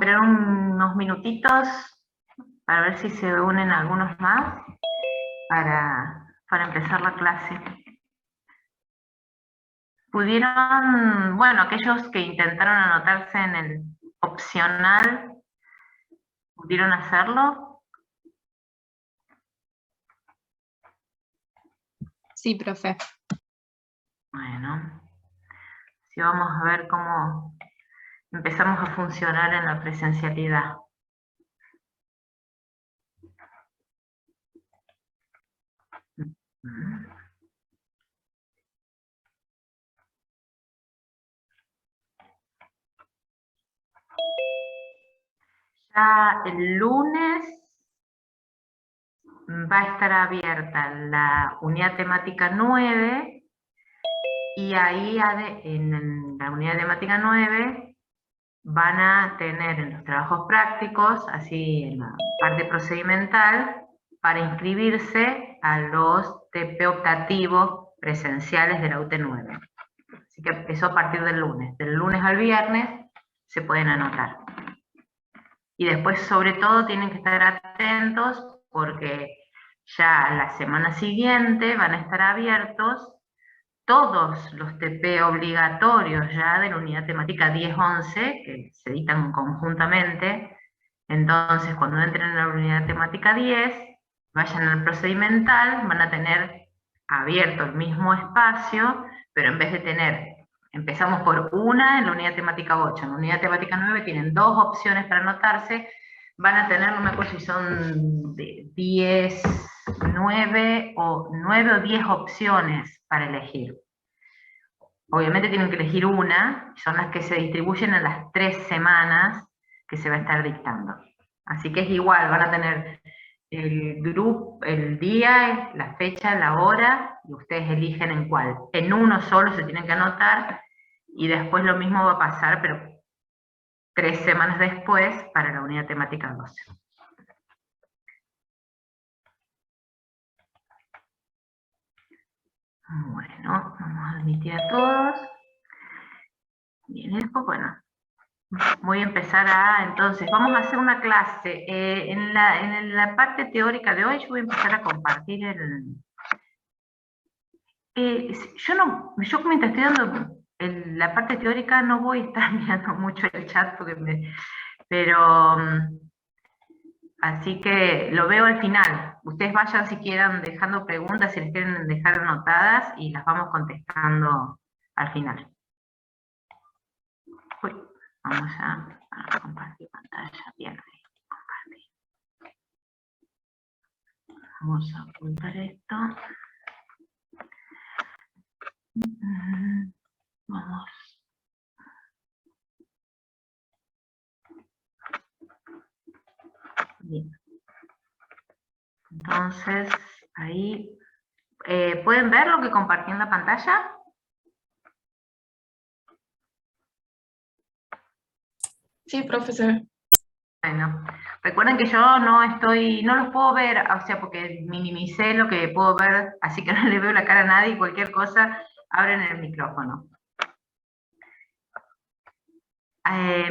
esperar unos minutitos para ver si se unen algunos más para empezar la clase. ¿Pudieron, bueno, aquellos que intentaron anotarse en el opcional, pudieron hacerlo? Sí, profe. Bueno, sí, vamos a ver cómo empezamos a funcionar en la presencialidad. Ya el lunes va a estar abierta la unidad temática 9 y ahí en la unidad temática 9 van a tener en los trabajos prácticos, así en la parte procedimental, para inscribirse a los TP optativos presenciales de la UT9. Así que eso a partir del lunes al viernes se pueden anotar. Y después, sobre todo, tienen que estar atentos porque ya la semana siguiente van a estar abiertos todos los TP obligatorios ya de la unidad temática 10-11, que se editan conjuntamente. Entonces, cuando entren en la unidad temática 10, vayan al procedimental, van a tener abierto el mismo espacio, pero en vez de tener, empezamos por una en la unidad temática 8, en la unidad temática 9 tienen dos opciones para anotarse, van a tener, no me acuerdo si son 10, 9 o 10 opciones para elegir. Obviamente tienen que elegir una, son las que se distribuyen en las 3 semanas que se va a estar dictando. Así que es igual, van a tener el grupo, el día, la fecha, la hora, y ustedes eligen en cuál. En uno solo se tienen que anotar, y después lo mismo va a pasar, pero 3 semanas después, para la unidad temática 12. Bueno, vamos a admitir a todos. Bien, después, bueno, voy a empezar entonces, vamos a hacer una clase. En la parte teórica de hoy yo voy a empezar a compartir yo mientras estoy dando la parte teórica no voy a estar mirando mucho el chat, pero así que lo veo al final. Ustedes vayan si quieren dejando preguntas, si les quieren dejar anotadas, y las vamos contestando al final. Uy, vamos a compartir pantalla. Bien, ahí, compartir. Vamos a ocultar esto. Vamos. Bien. Entonces, ahí, ¿pueden ver lo que compartí en la pantalla? Sí, profesor. Bueno, recuerden que yo no los puedo ver, o sea, porque minimicé lo que puedo ver, así que no le veo la cara a nadie, y cualquier cosa, abren el micrófono.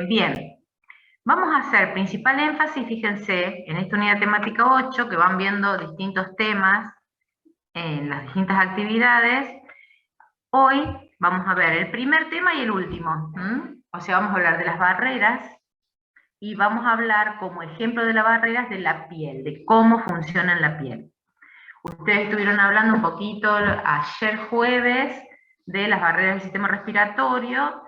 Bien, vamos a hacer principal énfasis, fíjense, en esta unidad temática 8, que van viendo distintos temas en las distintas actividades. Hoy vamos a ver el primer tema y el último, o sea, vamos a hablar de las barreras, y vamos a hablar como ejemplo de las barreras de la piel, de cómo funciona la piel. Ustedes estuvieron hablando un poquito ayer jueves de las barreras del sistema respiratorio,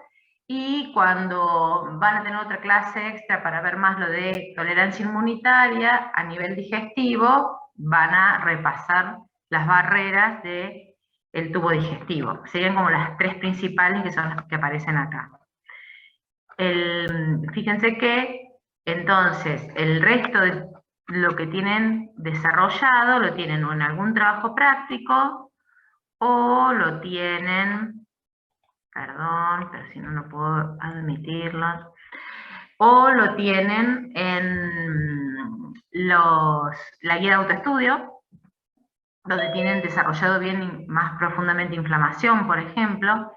y cuando van a tener otra clase extra para ver más lo de tolerancia inmunitaria a nivel digestivo, van a repasar las barreras del tubo digestivo. Serían como las 3 principales, que son las que aparecen acá. Fíjense que entonces el resto de lo que tienen desarrollado lo tienen o en algún trabajo práctico, o lo tienen, perdón, pero si no, no puedo admitirlos, o lo tienen en la guía de autoestudio, donde tienen desarrollado bien más profundamente inflamación, por ejemplo.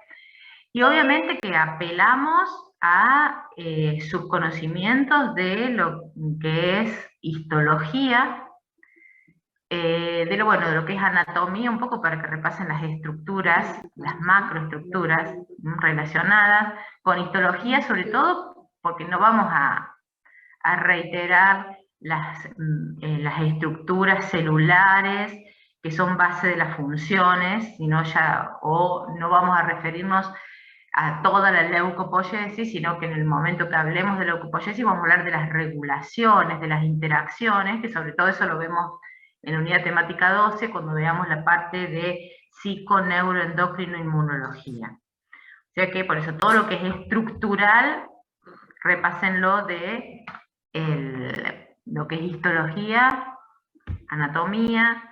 Y obviamente que apelamos a subconocimientos de lo que es histología, bueno, de lo que es anatomía, un poco para que repasen las estructuras, las macroestructuras relacionadas con histología, sobre todo porque no vamos a reiterar las estructuras celulares que son base de las funciones, sino o no vamos a referirnos a toda la leucopoiesis, sino que en el momento que hablemos de leucopoiesis vamos a hablar de las regulaciones, de las interacciones, que sobre todo eso lo vemos en la unidad temática 12, cuando veamos la parte de psico-neuroendocrino-inmunología. O sea que por eso todo lo que es estructural, repásenlo de lo que es histología, anatomía,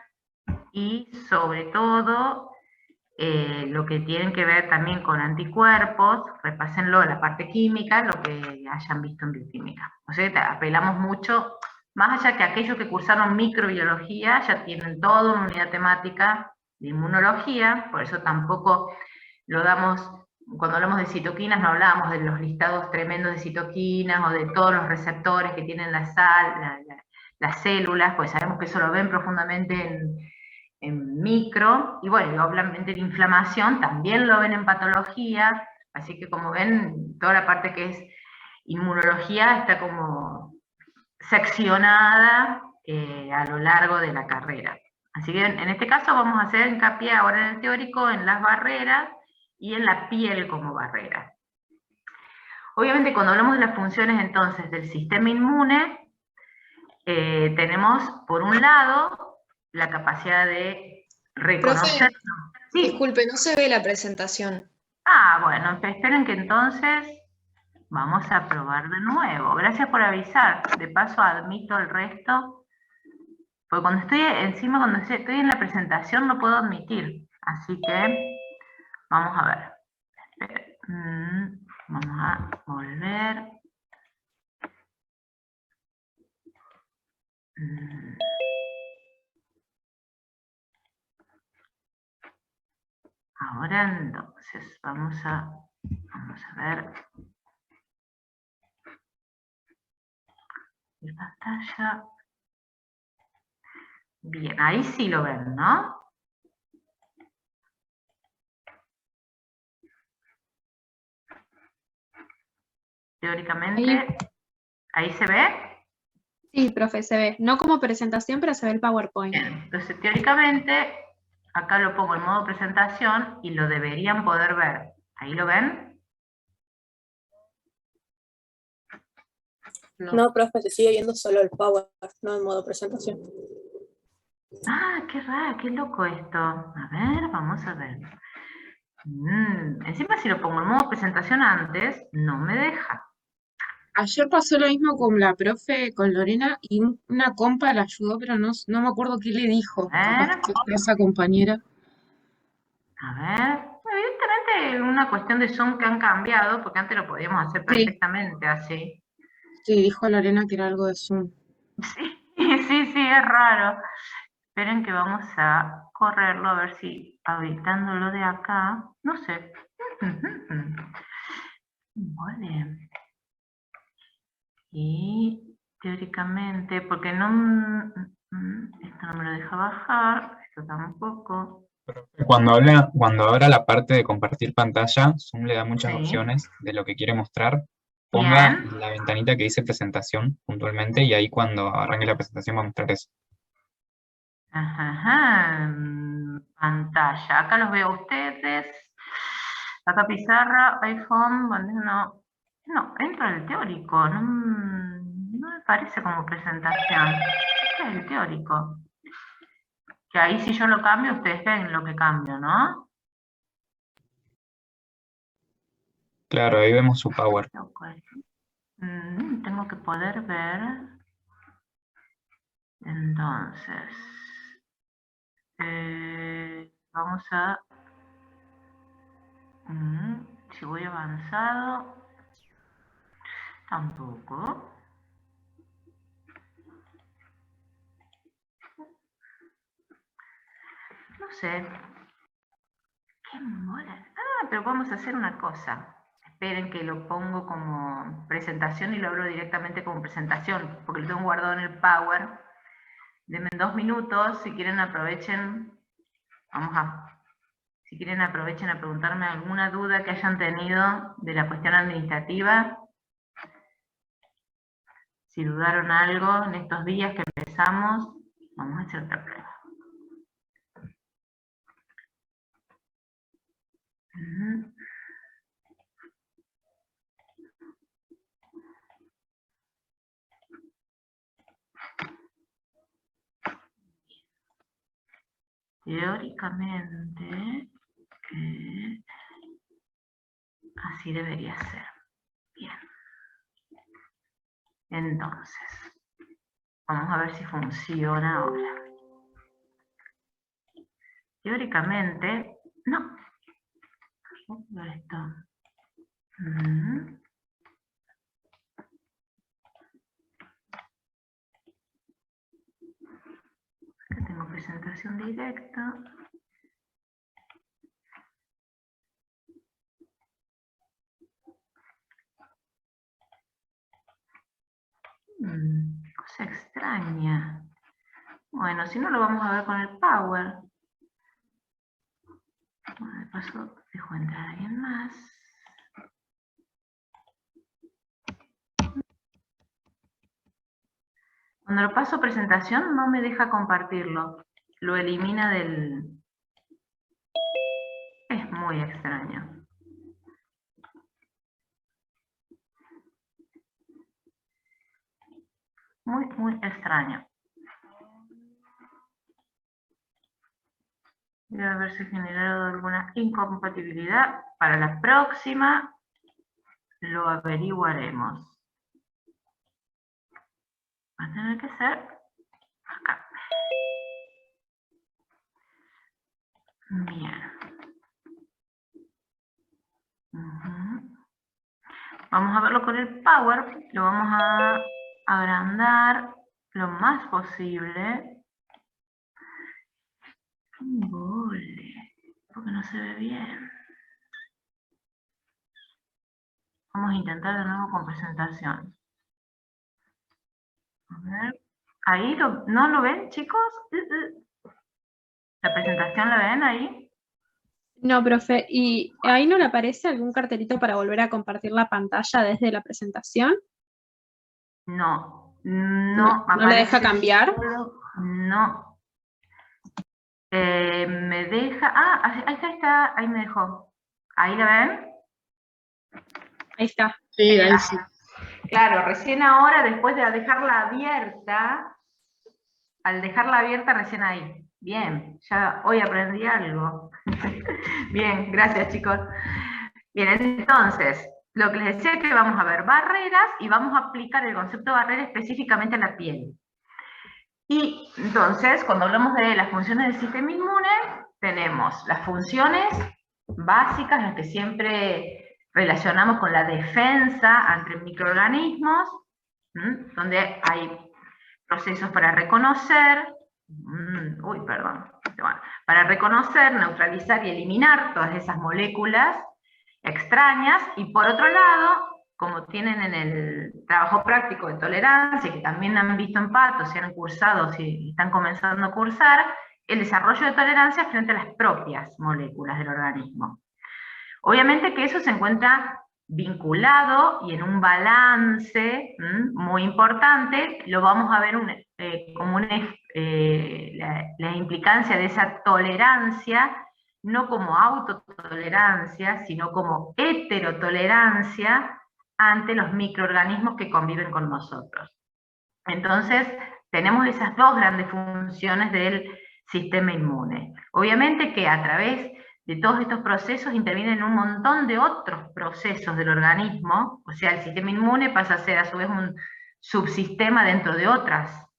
y sobre todo lo que tienen que ver también con anticuerpos, repásenlo la parte química, lo que hayan visto en bioquímica. O sea, apelamos mucho, más allá que aquellos que cursaron microbiología, ya tienen toda una unidad temática de inmunología, por eso tampoco lo damos, cuando hablamos de citoquinas no hablamos de los listados tremendos de citoquinas o de todos los receptores que tienen la las células, pues sabemos que eso lo ven profundamente en micro, y bueno, obviamente de inflamación también lo ven en patología, así que como ven, toda la parte que es inmunología está como seccionada a lo largo de la carrera. Así que en este caso vamos a hacer hincapié ahora en el teórico en las barreras y en la piel como barrera. Obviamente cuando hablamos de las funciones entonces del sistema inmune, tenemos por un lado la capacidad de reconocer... Profe, Sí. disculpe, no se ve la presentación. Bueno, esperen que entonces vamos a probar de nuevo. Gracias por avisar. De paso admito el resto. Porque cuando estoy encima, cuando estoy en la presentación no puedo admitir. Así que vamos a ver. Vamos a volver. Ahora entonces vamos a ver mi pantalla. Bien, ahí sí lo ven, ¿no? Teóricamente, ¿ahí se ve? Sí, profe, se ve. No como presentación, pero se ve el PowerPoint. Bien, entonces teóricamente, acá lo pongo en modo presentación y lo deberían poder ver. ¿Ahí lo ven? No, profe, se sigue viendo solo el Power, no en modo presentación. Qué raro, qué loco esto. A ver, vamos a ver. Encima si lo pongo en modo presentación antes, no me deja. Ayer pasó lo mismo con la profe, con Lorena, y una compa la ayudó, pero no me acuerdo qué le dijo. A ver. Capaz que fue esa compañera. A ver. Evidentemente una cuestión de Zoom que han cambiado, porque antes lo podíamos hacer Sí. perfectamente así. Sí, dijo Lorena que era algo de Zoom. Sí, es raro. Esperen que vamos a correrlo a ver si habilitándolo de acá, no sé. Vale. Y teóricamente, porque no, esto no me lo deja bajar, esto tampoco. Cuando abra la parte de compartir pantalla, Zoom le da muchas Sí. opciones de lo que quiere mostrar. Ponga Bien. la ventanita que dice presentación puntualmente y ahí cuando arranque la presentación va a mostrar eso. Pantalla. Acá los veo a ustedes. Acá pizarra, iPhone, no. No, entra el teórico. No me parece como presentación. Este es el teórico. Que ahí si yo lo cambio, ustedes ven lo que cambio, ¿no? Claro, ahí vemos su power. Tengo que poder ver. Entonces, vamos a... si voy avanzado, tampoco. No sé. ¿Qué mola? Pero vamos a hacer una cosa. esperen que lo pongo como presentación y lo abro directamente como presentación, porque lo tengo guardado en el Power. Denme 2 minutos, si quieren aprovechen, si quieren aprovechen a preguntarme alguna duda que hayan tenido de la cuestión administrativa. Si dudaron algo en estos días que empezamos, vamos a hacer otra prueba. Teóricamente, así debería ser. Bien. Entonces, vamos a ver si funciona ahora. Teóricamente, no. Esto. Acá tengo presentación directa. Cosa extraña. Bueno, si no lo vamos a ver con el Power. Bueno, de paso, dejo entrar a alguien más. Cuando lo paso a presentación no me deja compartirlo. Lo elimina del... Es muy extraño. Muy, muy extraño. Debe haberse generado alguna incompatibilidad. Para la próxima lo averiguaremos. Va a tener que ser acá. Bien. Vamos a verlo con el Power. Lo vamos a agrandar lo más posible. Porque no se ve bien. Vamos a intentar de nuevo con presentación. A ver. Ahí ¿no lo ven, chicos? ¿La presentación la ven ahí? No, profe, ¿y ahí no le aparece algún cartelito para volver a compartir la pantalla desde la presentación? No. ¿No le aparece deja cambiar? solo, no. Me deja... Ah, ahí está, ahí me dejó. ¿Ahí la ven? Ahí está. Sí, ahí sí. Claro, recién ahora, después de dejarla abierta, al dejarla abierta recién ahí. Bien, ya hoy aprendí algo. Bien, gracias chicos. Bien, entonces, lo que les decía es que vamos a ver barreras y vamos a aplicar el concepto de barrera específicamente a la piel. Y entonces, cuando hablamos de las funciones del sistema inmune, tenemos las funciones básicas, las que siempre relacionamos con la defensa ante microorganismos, donde hay procesos para reconocer, para reconocer, neutralizar y eliminar todas esas moléculas extrañas, y por otro lado, como tienen en el trabajo práctico de tolerancia, que también han visto en patos, si han cursado, si están comenzando a cursar, el desarrollo de tolerancia frente a las propias moléculas del organismo. Obviamente que eso se encuentra vinculado y en un balance muy importante, lo vamos a ver como la implicancia de esa tolerancia, no como autotolerancia, sino como heterotolerancia ante los microorganismos que conviven con nosotros. Entonces, tenemos esas dos grandes funciones del sistema inmune. Obviamente que a través de todos estos procesos intervienen un montón de otros procesos del organismo, o sea, el sistema inmune pasa a ser a su vez un subsistema dentro de otras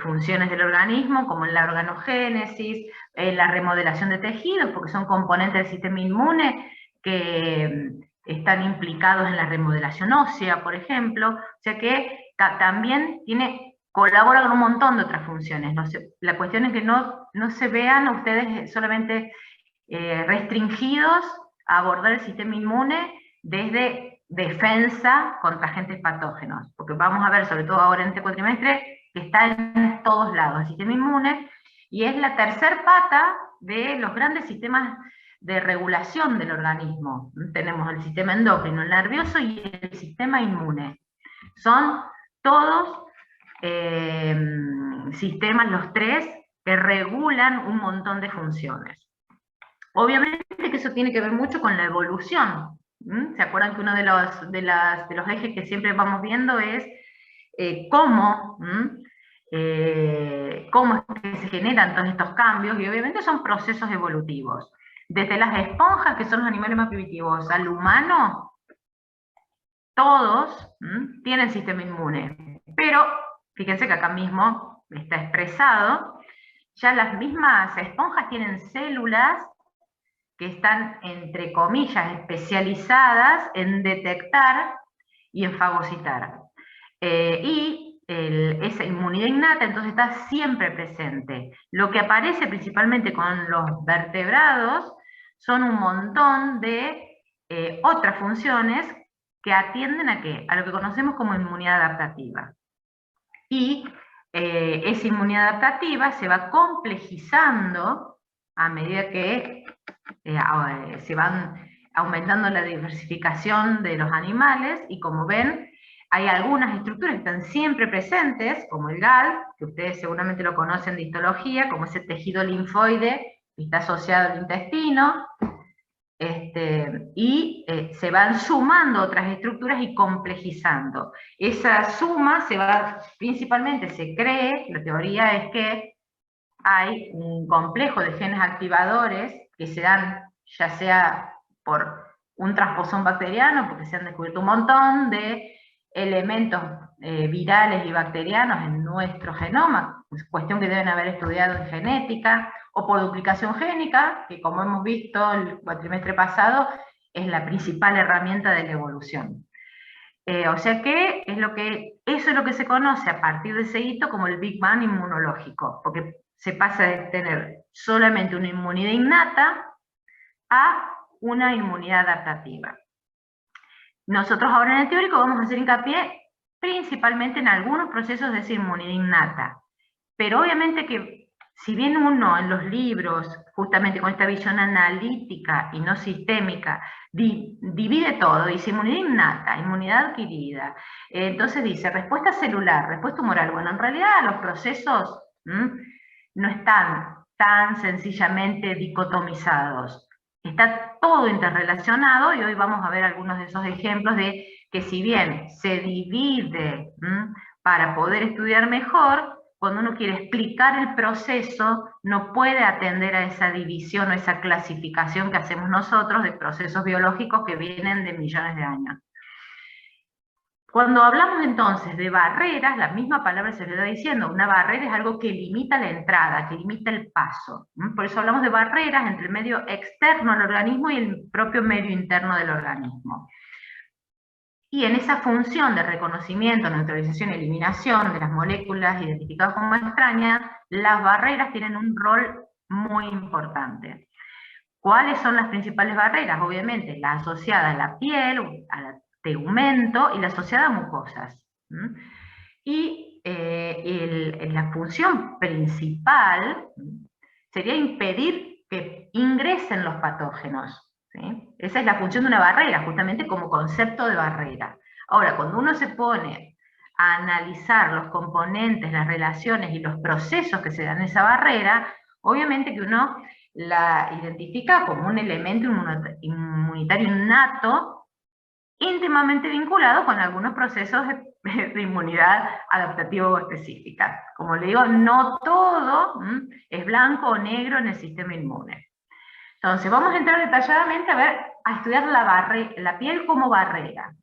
funciones del organismo, como en la organogénesis, la remodelación de tejidos, porque son componentes del sistema inmune que están implicados en la remodelación ósea, por ejemplo, o sea que también colabora con un montón de otras funciones. La cuestión es que no se vean ustedes solamente restringidos a abordar el sistema inmune desde defensa contra agentes patógenos, porque vamos a ver, sobre todo ahora en este cuatrimestre, que está en todos lados el sistema inmune, y es la tercer pata de los grandes sistemas de regulación del organismo. Tenemos el sistema endocrino, el nervioso y el sistema inmune. Son todos sistemas, los tres, que regulan un montón de funciones. Obviamente que eso tiene que ver mucho con la evolución. ¿Se acuerdan que uno de los ejes que siempre vamos viendo es cómo es que se generan todos estos cambios? Y obviamente son procesos evolutivos. Desde las esponjas, que son los animales más primitivos, al humano, todos tienen sistema inmune. Pero, fíjense que acá mismo está expresado, ya las mismas esponjas tienen células que están, entre comillas, especializadas en detectar y en fagocitar. Esa inmunidad innata entonces está siempre presente. Lo que aparece principalmente con los vertebrados son un montón de otras funciones que atienden ¿a qué? A lo que conocemos como inmunidad adaptativa. Y esa inmunidad adaptativa se va complejizando a medida que se van aumentando la diversificación de los animales, y como ven, hay algunas estructuras que están siempre presentes, como el GAL, que ustedes seguramente lo conocen de histología, como ese tejido linfoide que está asociado al intestino, se van sumando otras estructuras y complejizando. Esa suma principalmente se cree, la teoría es que hay un complejo de genes activadores que se dan ya sea por un transposón bacteriano, porque se han descubierto un montón de elementos virales y bacterianos en nuestro genoma, cuestión que deben haber estudiado en genética, o por duplicación génica, que como hemos visto el cuatrimestre pasado, es la principal herramienta de la evolución. O sea que eso es lo que se conoce a partir de ese hito como el Big Bang inmunológico, porque se pasa de tener solamente una inmunidad innata a una inmunidad adaptativa. Nosotros ahora en el teórico vamos a hacer hincapié principalmente en algunos procesos de esa inmunidad innata, pero obviamente que si bien uno en los libros, justamente con esta visión analítica y no sistémica, divide todo, dice inmunidad innata, inmunidad adquirida, entonces dice respuesta celular, respuesta humoral. Bueno, en realidad los procesos no están tan sencillamente dicotomizados. Está todo interrelacionado, y hoy vamos a ver algunos de esos ejemplos de que si bien se divide para poder estudiar mejor, cuando uno quiere explicar el proceso, no puede atender a esa división o esa clasificación que hacemos nosotros de procesos biológicos que vienen de millones de años. Cuando hablamos entonces de barreras, la misma palabra se le está diciendo, una barrera es algo que limita la entrada, que limita el paso. Por eso hablamos de barreras entre el medio externo al organismo y el propio medio interno del organismo. Y en esa función de reconocimiento, neutralización y eliminación de las moléculas identificadas como extrañas, las barreras tienen un rol muy importante. ¿Cuáles son las principales barreras? Obviamente, la asociada a la piel, al tegumento, y la asociada a mucosas. Y la función principal sería impedir que ingresen los patógenos. ¿Sí? Esa es la función de una barrera, justamente como concepto de barrera. Ahora, cuando uno se pone a analizar los componentes, las relaciones y los procesos que se dan en esa barrera, obviamente que uno la identifica como un elemento inmunitario innato, íntimamente vinculado con algunos procesos de inmunidad adaptativa o específica. Como le digo, no todo es blanco o negro en el sistema inmune. Entonces, vamos a entrar detalladamente a estudiar la piel como barrera.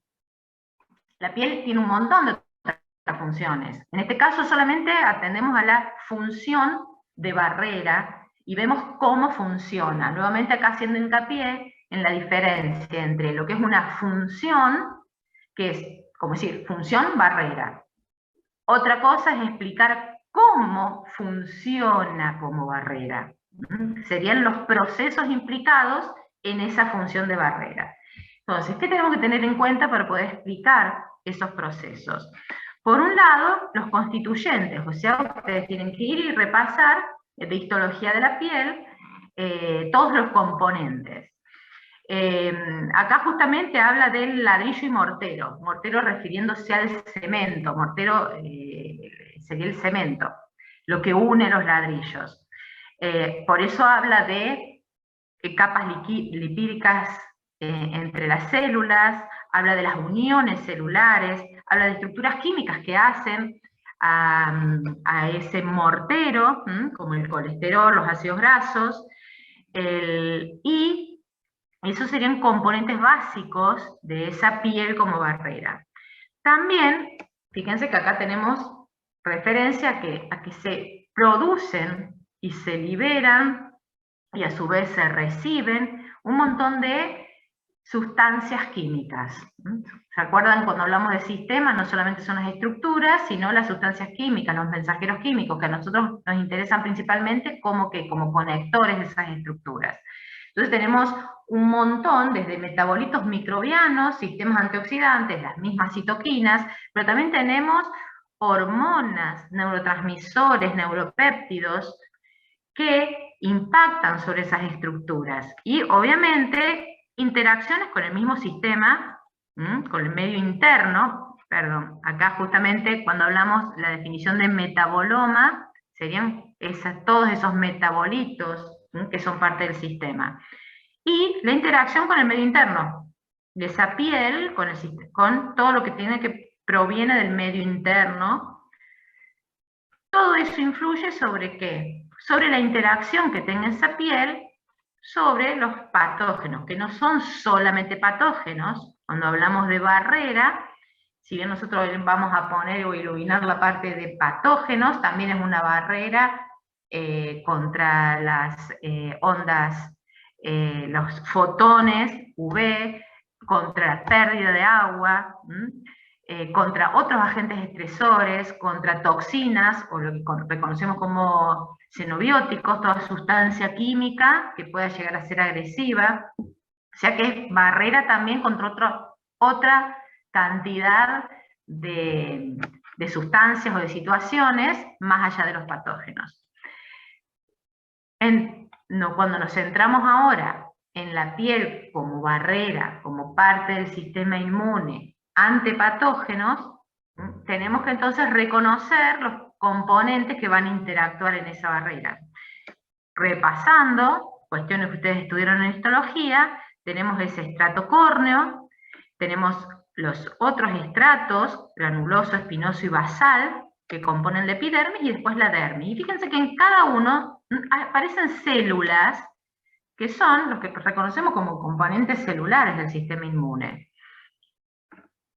La piel tiene un montón de otras funciones. En este caso solamente atendemos a la función de barrera y vemos cómo funciona. Nuevamente acá haciendo hincapié en la diferencia entre lo que es una función, que es, como decir, función barrera. Otra cosa es explicar cómo funciona como barrera. Serían los procesos implicados en esa función de barrera. Entonces, ¿qué tenemos que tener en cuenta para poder explicar esos procesos? Por un lado, los constituyentes, o sea, ustedes tienen que ir y repasar de histología de la piel todos los componentes. Acá justamente habla del ladrillo y mortero, mortero refiriéndose al cemento, mortero sería el cemento, lo que une los ladrillos. Por eso habla de capas lipídicas entre las células, habla de las uniones celulares, habla de estructuras químicas que hacen a ese mortero, como el colesterol, los ácidos grasos, y esos serían componentes básicos de esa piel como barrera. También, fíjense que acá tenemos referencia a que se producen y se liberan, y a su vez se reciben un montón de sustancias químicas. ¿Se acuerdan cuando hablamos de sistemas? No solamente son las estructuras, sino las sustancias químicas, los mensajeros químicos, que a nosotros nos interesan principalmente como conectores de esas estructuras. Entonces tenemos un montón, desde metabolitos microbianos, sistemas antioxidantes, las mismas citoquinas, pero también tenemos hormonas, neurotransmisores, neuropéptidos, que impactan sobre esas estructuras. Y obviamente interacciones con el mismo sistema, con el medio interno, perdón, acá justamente cuando hablamos la definición de metaboloma, serían todos esos metabolitos que son parte del sistema. Y la interacción con el medio interno, de esa piel, con todo lo que proviene del medio interno. Todo eso influye sobre ¿qué? Sobre la interacción que tenga esa piel sobre los patógenos, que no son solamente patógenos. Cuando hablamos de barrera, si bien nosotros vamos a poner o iluminar la parte de patógenos, también es una barrera contra las ondas, los fotones UV, contra la pérdida de agua, contra otros agentes estresores, contra toxinas, o lo que reconocemos como xenobióticos, toda sustancia química que pueda llegar a ser agresiva. O sea que es barrera también contra otra cantidad de sustancias o de situaciones más allá de los patógenos. Cuando nos centramos ahora en la piel como barrera, como parte del sistema inmune ante patógenos, tenemos que entonces reconocer los componentes que van a interactuar en esa barrera. Repasando cuestiones que ustedes estudiaron en histología, tenemos ese estrato córneo, tenemos los otros estratos, granuloso, espinoso y basal, que componen la epidermis, y después la dermis. Y fíjense que en cada uno aparecen células que son los que reconocemos como componentes celulares del sistema inmune.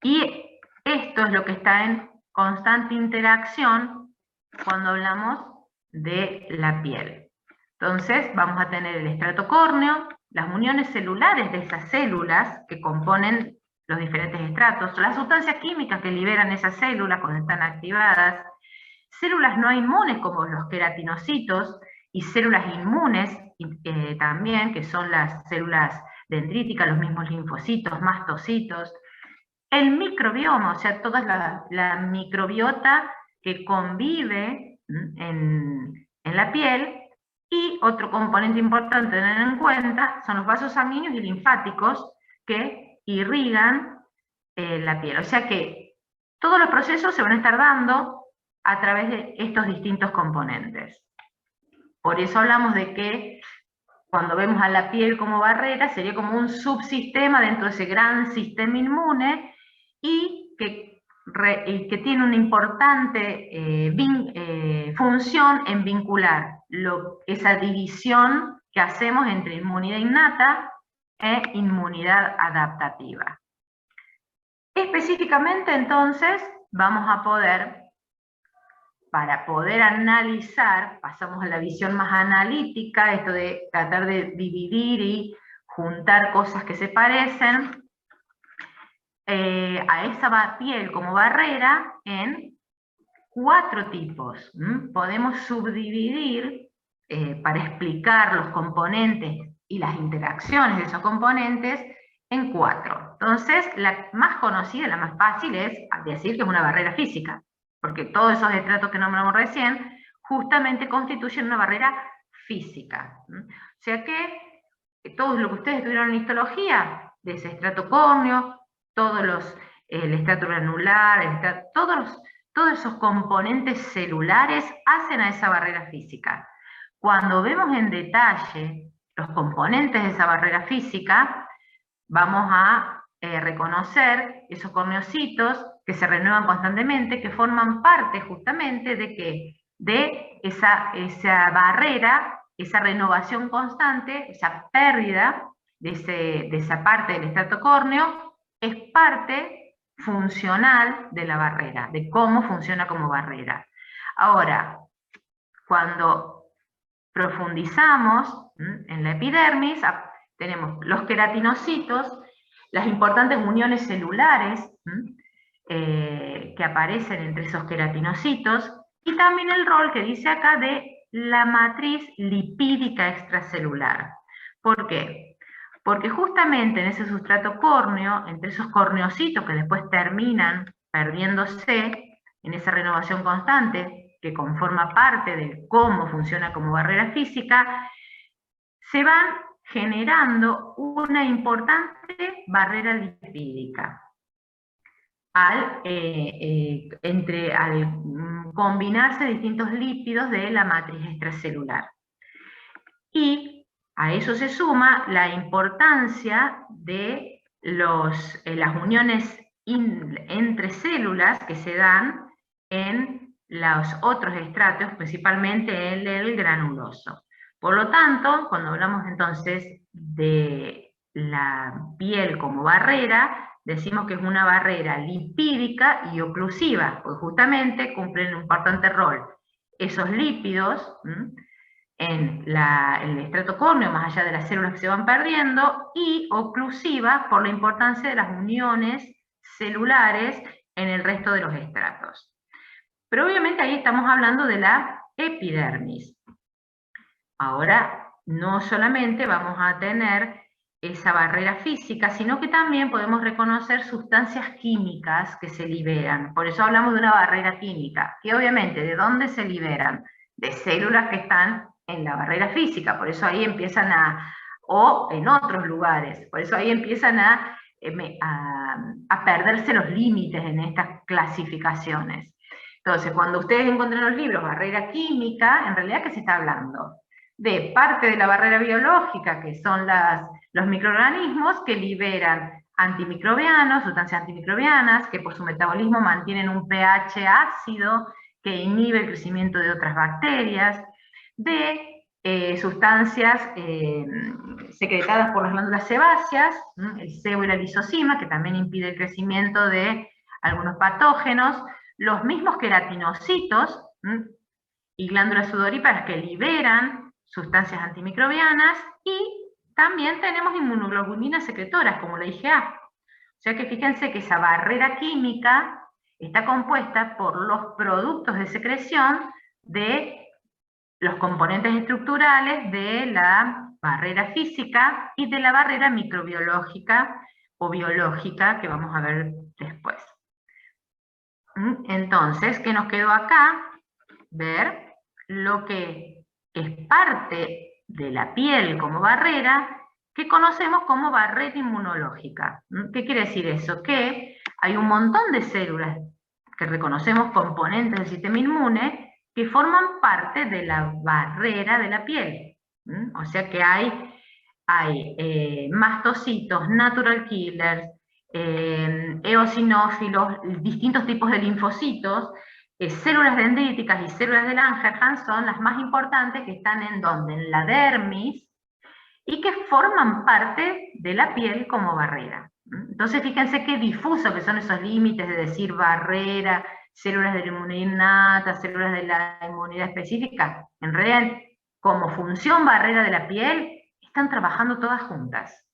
Y esto es lo que está en constante interacción cuando hablamos de la piel. Entonces vamos a tener el estrato córneo, las uniones celulares de esas células que componen los diferentes estratos, las sustancias químicas que liberan esas células cuando están activadas, células no inmunes como los queratinocitos, y células inmunes también, que son las células dendríticas, los mismos linfocitos, mastocitos, el microbioma, o sea, toda la microbiota que convive en la piel. Y otro componente importante a tener en cuenta son los vasos sanguíneos y linfáticos que irrigan la piel. O sea que todos los procesos se van a estar dando a través de estos distintos componentes. Por eso hablamos de que cuando vemos a la piel como barrera, sería como un subsistema dentro de ese gran sistema inmune, y que tiene una importante función en vincular esa división que hacemos entre inmunidad innata e inmunidad adaptativa. Específicamente, entonces, vamos a para poder analizar, pasamos a la visión más analítica, esto de tratar de dividir y juntar cosas que se parecen, a esa piel como barrera en 4 tipos. Podemos subdividir, para explicar los componentes y las interacciones de esos componentes, en 4. Entonces, la más conocida, la más fácil es decir que es una barrera física, porque todos esos estratos que nombramos recién justamente constituyen una barrera física. O sea que todo lo que ustedes estudiaron en histología, de ese estrato córneo, el estrato granular, todos esos componentes celulares hacen a esa barrera física. Cuando vemos en detalle los componentes de esa barrera física, vamos a reconocer esos corneocitos que se renuevan constantemente, que forman parte justamente de esa barrera, esa renovación constante, esa pérdida de esa parte del estrato córneo, es parte funcional de la barrera, de cómo funciona como barrera. Ahora, cuando profundizamos en la epidermis, tenemos los queratinocitos, las importantes uniones celulares que aparecen entre esos queratinocitos, y también el rol que dice acá de la matriz lipídica extracelular. ¿Por qué? Porque justamente en ese sustrato córneo, entre esos corneocitos que después terminan perdiéndose en esa renovación constante, que conforma parte de cómo funciona como barrera física, se van generando una importante barrera lipídica al combinarse distintos lípidos de la matriz extracelular. Y a eso se suma la importancia de las uniones entre células que se dan en los otros estratos, principalmente en el granuloso. Por lo tanto, cuando hablamos entonces de la piel como barrera, decimos que es una barrera lipídica y oclusiva, porque justamente cumplen un importante rol esos lípidos en el estrato córneo, más allá de las células que se van perdiendo, y oclusiva por la importancia de las uniones celulares en el resto de los estratos. Pero obviamente ahí estamos hablando de la epidermis. Ahora, no solamente vamos a tener esa barrera física, sino que también podemos reconocer sustancias químicas que se liberan. Por eso hablamos de una barrera química, que obviamente, ¿de dónde se liberan? De células que están en la barrera física, por eso ahí empiezan o en otros lugares, por eso ahí empiezan a perderse los límites en estas clasificaciones. Entonces, cuando ustedes encuentran los libros barrera química, en realidad, ¿qué se está hablando? De parte de la barrera biológica, que son los microorganismos que liberan antimicrobianos, sustancias antimicrobianas, que por su metabolismo mantienen un pH ácido, que inhibe el crecimiento de otras bacterias, de sustancias secretadas por las glándulas sebáceas, el sebo y la lisozima, que también impide el crecimiento de algunos patógenos, los mismos queratinocitos y glándulas sudoríparas que liberan sustancias antimicrobianas, y también tenemos inmunoglobulinas secretoras, como la IgA. O sea que fíjense que esa barrera química está compuesta por los productos de secreción de los componentes estructurales de la barrera física y de la barrera microbiológica o biológica, que vamos a ver después. Entonces, ¿qué nos quedó acá? Ver lo que es parte de la piel como barrera, que conocemos como barrera inmunológica. ¿Qué quiere decir eso? Que hay un montón de células que reconocemos componentes del sistema inmune que forman parte de la barrera de la piel. O sea que hay mastocitos, natural killers, eosinófilos, distintos tipos de linfocitos, células dendríticas y células de Langerhans son las más importantes, que están en ¿dónde? En la dermis, y que forman parte de la piel como barrera. Entonces fíjense qué difuso que son esos límites de decir barrera, células de la inmunidad innata, células de la inmunidad específica. En realidad, como función barrera de la piel, están trabajando todas juntas.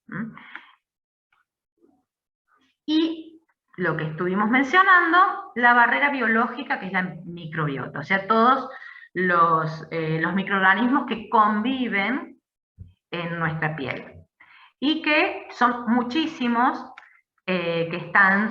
Y lo que estuvimos mencionando, la barrera biológica, que es la microbiota, o sea, todos los microorganismos que conviven en nuestra piel. y que son muchísimos que están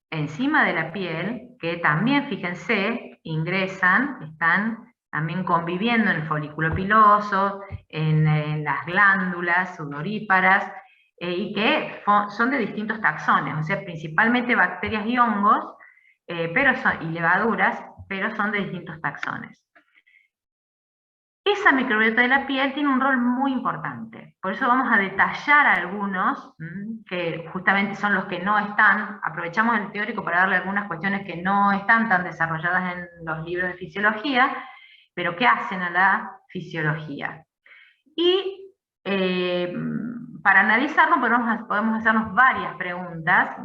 encima de la piel, que también, fíjense, ingresan, están también conviviendo en el folículo piloso, en las glándulas sudoríparas, y que son de distintos taxones, o sea, principalmente bacterias y hongos, y levaduras, pero son de distintos taxones. Esa microbiota de la piel tiene un rol muy importante, por eso vamos a detallar algunos, que justamente son los que no están, aprovechamos el teórico para darle algunas cuestiones que no están tan desarrolladas en los libros de fisiología, pero que hacen a la fisiología. Y para analizarlo podemos hacernos varias preguntas.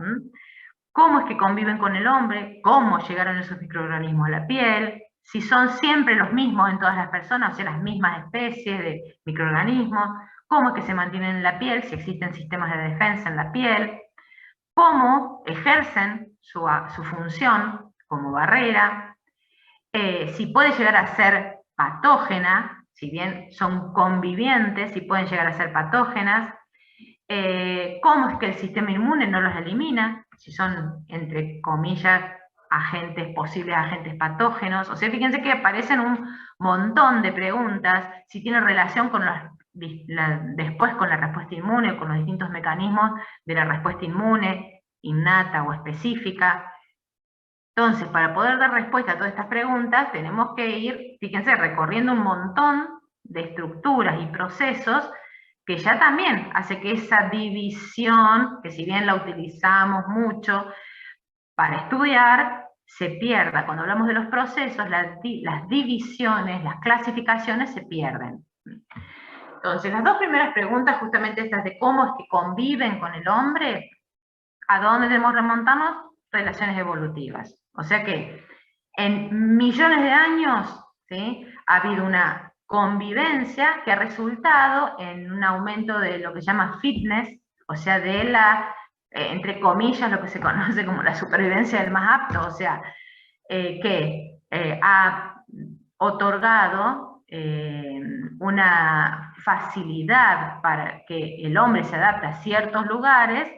¿Cómo es que conviven con el hombre? ¿Cómo llegaron esos microorganismos a la piel? Si son siempre los mismos en todas las personas, o sea, las mismas especies de microorganismos. ¿Cómo es que se mantienen en la piel? Si existen sistemas de defensa en la piel. ¿Cómo ejercen su función como barrera? Si puede llegar a ser patógena, si bien son convivientes, si pueden llegar a ser patógenas. ¿Cómo es que el sistema inmune no los elimina? Si son, entre comillas, posibles agentes patógenos. O sea, fíjense que aparecen un montón de preguntas, si tiene relación con después con la respuesta inmune, con los distintos mecanismos de la respuesta inmune, innata o específica. Entonces, para poder dar respuesta a todas estas preguntas, tenemos que ir, fíjense, recorriendo un montón de estructuras y procesos que ya también hace que esa división, que si bien la utilizamos mucho para estudiar, se pierda. Cuando hablamos de los procesos, las divisiones, las clasificaciones se pierden. Entonces, las dos primeras preguntas, justamente estas de cómo es que conviven con el hombre, ¿a dónde debemos remontarnos? Relaciones evolutivas. O sea que en millones de años, ¿sí?, ha habido una convivencia que ha resultado en un aumento de lo que se llama fitness, o sea, de la, entre comillas, lo que se conoce como la supervivencia del más apto, o sea, que ha otorgado una facilidad para que el hombre se adapte a ciertos lugares,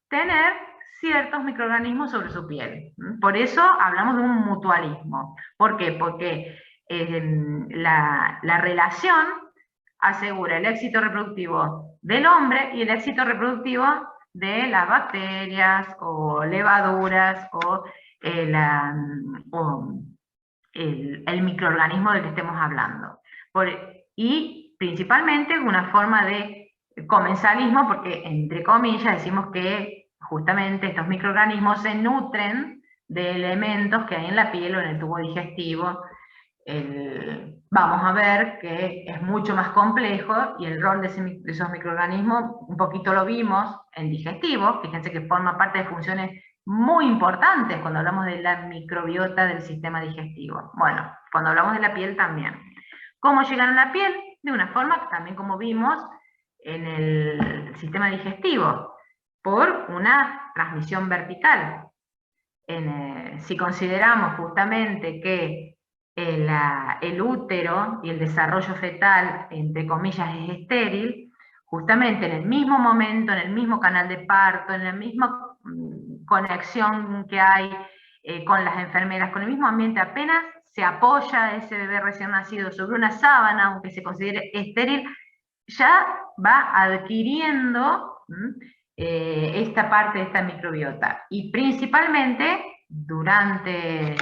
tener ciertos microorganismos sobre su piel. Por eso hablamos de un mutualismo. ¿Por qué? Porque la relación asegura el éxito reproductivo del hombre y el éxito reproductivo de las bacterias o levaduras o el microorganismo del que estemos hablando. Y principalmente una forma de comensalismo, porque entre comillas decimos que justamente estos microorganismos se nutren de elementos que hay en la piel o en el tubo digestivo. Vamos a ver que es mucho más complejo y el rol de esos microorganismos un poquito lo vimos en digestivo. Fíjense que forma parte de funciones muy importantes cuando hablamos de la microbiota del sistema digestivo. Bueno, cuando hablamos de la piel también. ¿Cómo llegan a la piel? De una forma también como vimos en el sistema digestivo, por una transmisión vertical. Si consideramos justamente que el útero y el desarrollo fetal, entre comillas, es estéril, justamente en el mismo momento, en el mismo canal de parto, en la misma conexión que hay con las enfermeras, con el mismo ambiente, apenas se apoya ese bebé recién nacido sobre una sábana, aunque se considere estéril, ya va adquiriendo esta parte de esta microbiota. Y principalmente durante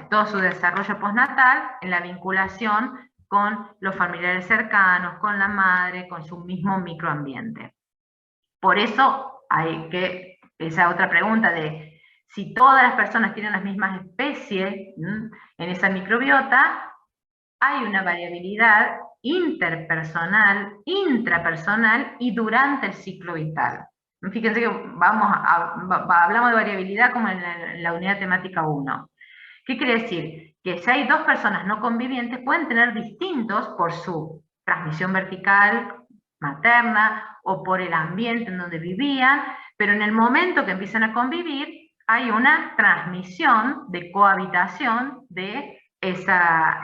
todo su desarrollo postnatal, en la vinculación con los familiares cercanos, con la madre, con su mismo microambiente. Por eso hay que, esa otra pregunta de si todas las personas tienen las mismas especies en esa microbiota, hay una variabilidad interpersonal, intrapersonal y durante el ciclo vital. Fíjense que hablamos de variabilidad como en la unidad temática 1. ¿Qué quiere decir? Que si hay dos personas no convivientes, pueden tener distintos por su transmisión vertical materna o por el ambiente en donde vivían, pero en el momento que empiezan a convivir, hay una transmisión de cohabitación de esa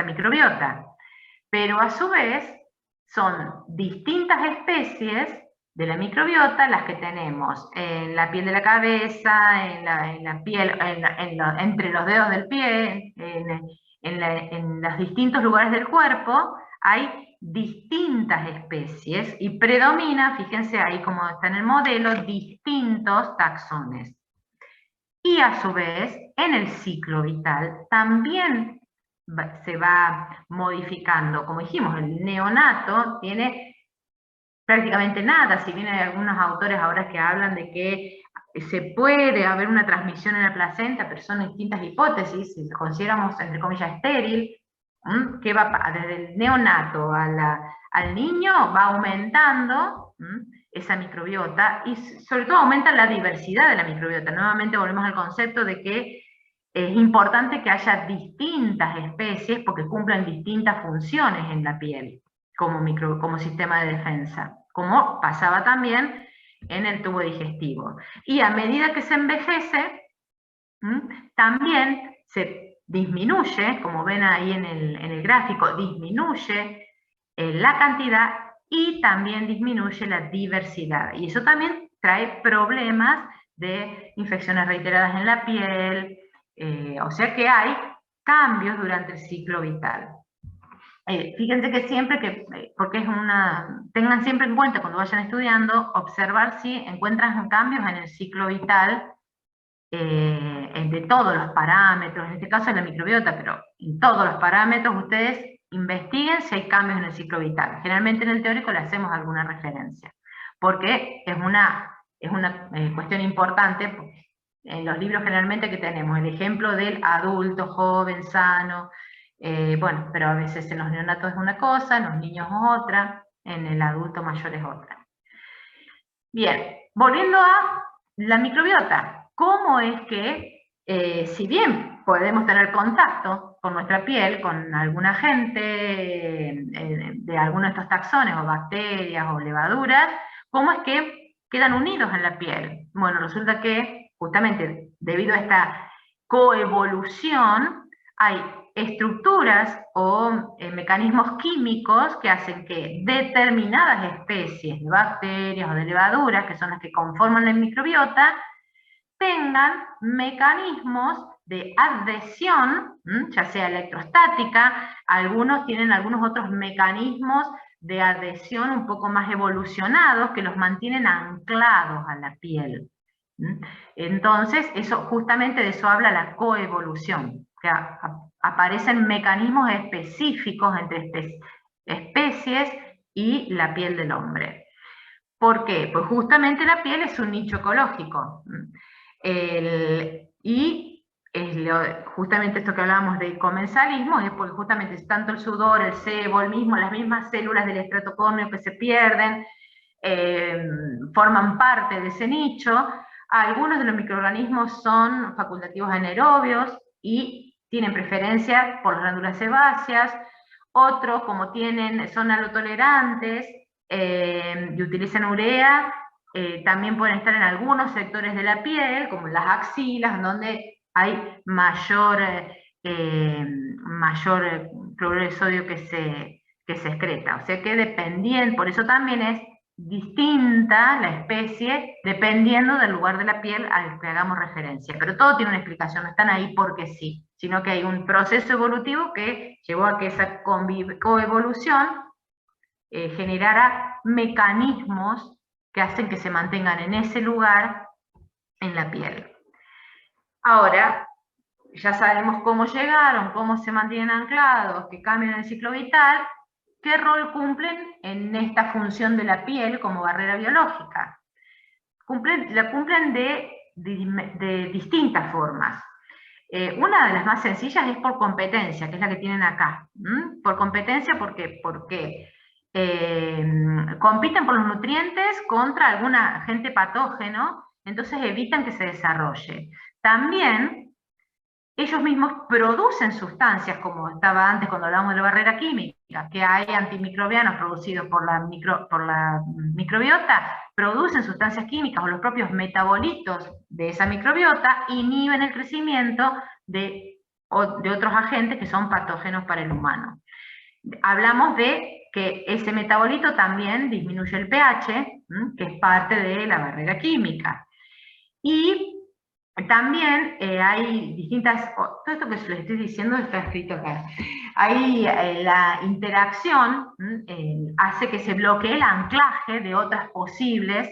microbiota. Pero a su vez, son distintas especies de la microbiota las que tenemos en la piel de la cabeza, en la piel, entre los dedos del pie, en los distintos lugares del cuerpo, hay distintas especies y predomina, fíjense ahí como está en el modelo, distintos taxones. Y a su vez, en el ciclo vital también se va modificando. Como dijimos, el neonato tiene prácticamente nada, si bien hay algunos autores ahora que hablan de que se puede haber una transmisión en la placenta, pero son distintas hipótesis, si lo consideramos entre comillas estéril, que va desde el neonato al niño, va aumentando esa microbiota, y sobre todo aumenta la diversidad de la microbiota. Nuevamente volvemos al concepto de que es importante que haya distintas especies porque cumplen distintas funciones en la piel como sistema de defensa, como pasaba también en el tubo digestivo. Y a medida que se envejece, también se disminuye, como ven ahí en el gráfico, disminuye la cantidad y también disminuye la diversidad. Y eso también trae problemas de infecciones reiteradas en la piel, o sea que hay cambios durante el ciclo vital. Fíjense que siempre porque tengan siempre en cuenta cuando vayan estudiando, observar si encuentran cambios en el ciclo vital de todos los parámetros, en este caso en la microbiota, pero en todos los parámetros ustedes investiguen si hay cambios en el ciclo vital. Generalmente en el teórico le hacemos alguna referencia, porque es una cuestión importante, porque en los libros generalmente que tenemos el ejemplo del adulto joven, sano, bueno, pero a veces en los neonatos es una cosa, en los niños es otra, en el adulto mayor es otra. Bien, volviendo a la microbiota, ¿cómo es que, si bien podemos tener contacto con nuestra piel, con algún agente de alguno de estos taxones, o bacterias, o levaduras, cómo es que quedan unidos en la piel? Bueno, resulta que, justamente, debido a esta coevolución, hay estructuras o mecanismos químicos que hacen que determinadas especies de bacterias o de levaduras, que son las que conforman la microbiota, tengan mecanismos de adhesión, ya sea electrostática, algunos tienen algunos otros mecanismos de adhesión un poco más evolucionados que los mantienen anclados a la piel. Entonces, justamente de eso habla la coevolución, que aparecen mecanismos específicos entre especies y la piel del hombre. ¿Por qué? Pues justamente la piel es un nicho ecológico. Justamente esto que hablábamos de comensalismo es porque justamente es tanto el sudor, el sebo, las mismas células del estrato córneo que se pierden, forman parte de ese nicho. Algunos de los microorganismos son facultativos anaerobios y tienen preferencia por las glándulas sebáceas. Otros, como son halotolerantes y utilizan urea, también pueden estar en algunos sectores de la piel, como en las axilas, donde hay mayor cloruro de sodio que se excreta. O sea que por eso también es distinta la especie, dependiendo del lugar de la piel al que hagamos referencia. Pero todo tiene una explicación, no están ahí porque sí, sino que hay un proceso evolutivo que llevó a que esa coevolución generara mecanismos que hacen que se mantengan en ese lugar en la piel. Ahora, ya sabemos cómo llegaron, cómo se mantienen anclados, que cambian el ciclo vital, ¿qué rol cumplen en esta función de la piel como barrera biológica? La cumplen de distintas formas. Una de las más sencillas es por competencia, que es la que tienen acá. Por competencia, porque compiten por los nutrientes contra algún agente patógeno, entonces evitan que se desarrolle. También ellos mismos producen sustancias, como estaba antes cuando hablábamos de la barrera química, que hay antimicrobianos producidos por la microbiota, producen sustancias químicas, o los propios metabolitos de esa microbiota inhiben el crecimiento de otros agentes que son patógenos para el humano. hablamos de que ese metabolito también disminuye el pH, que es parte de la barrera química. Y también hay distintas, todo esto que les estoy diciendo está escrito acá. Hay la interacción hace que se bloquee el anclaje de otras posibles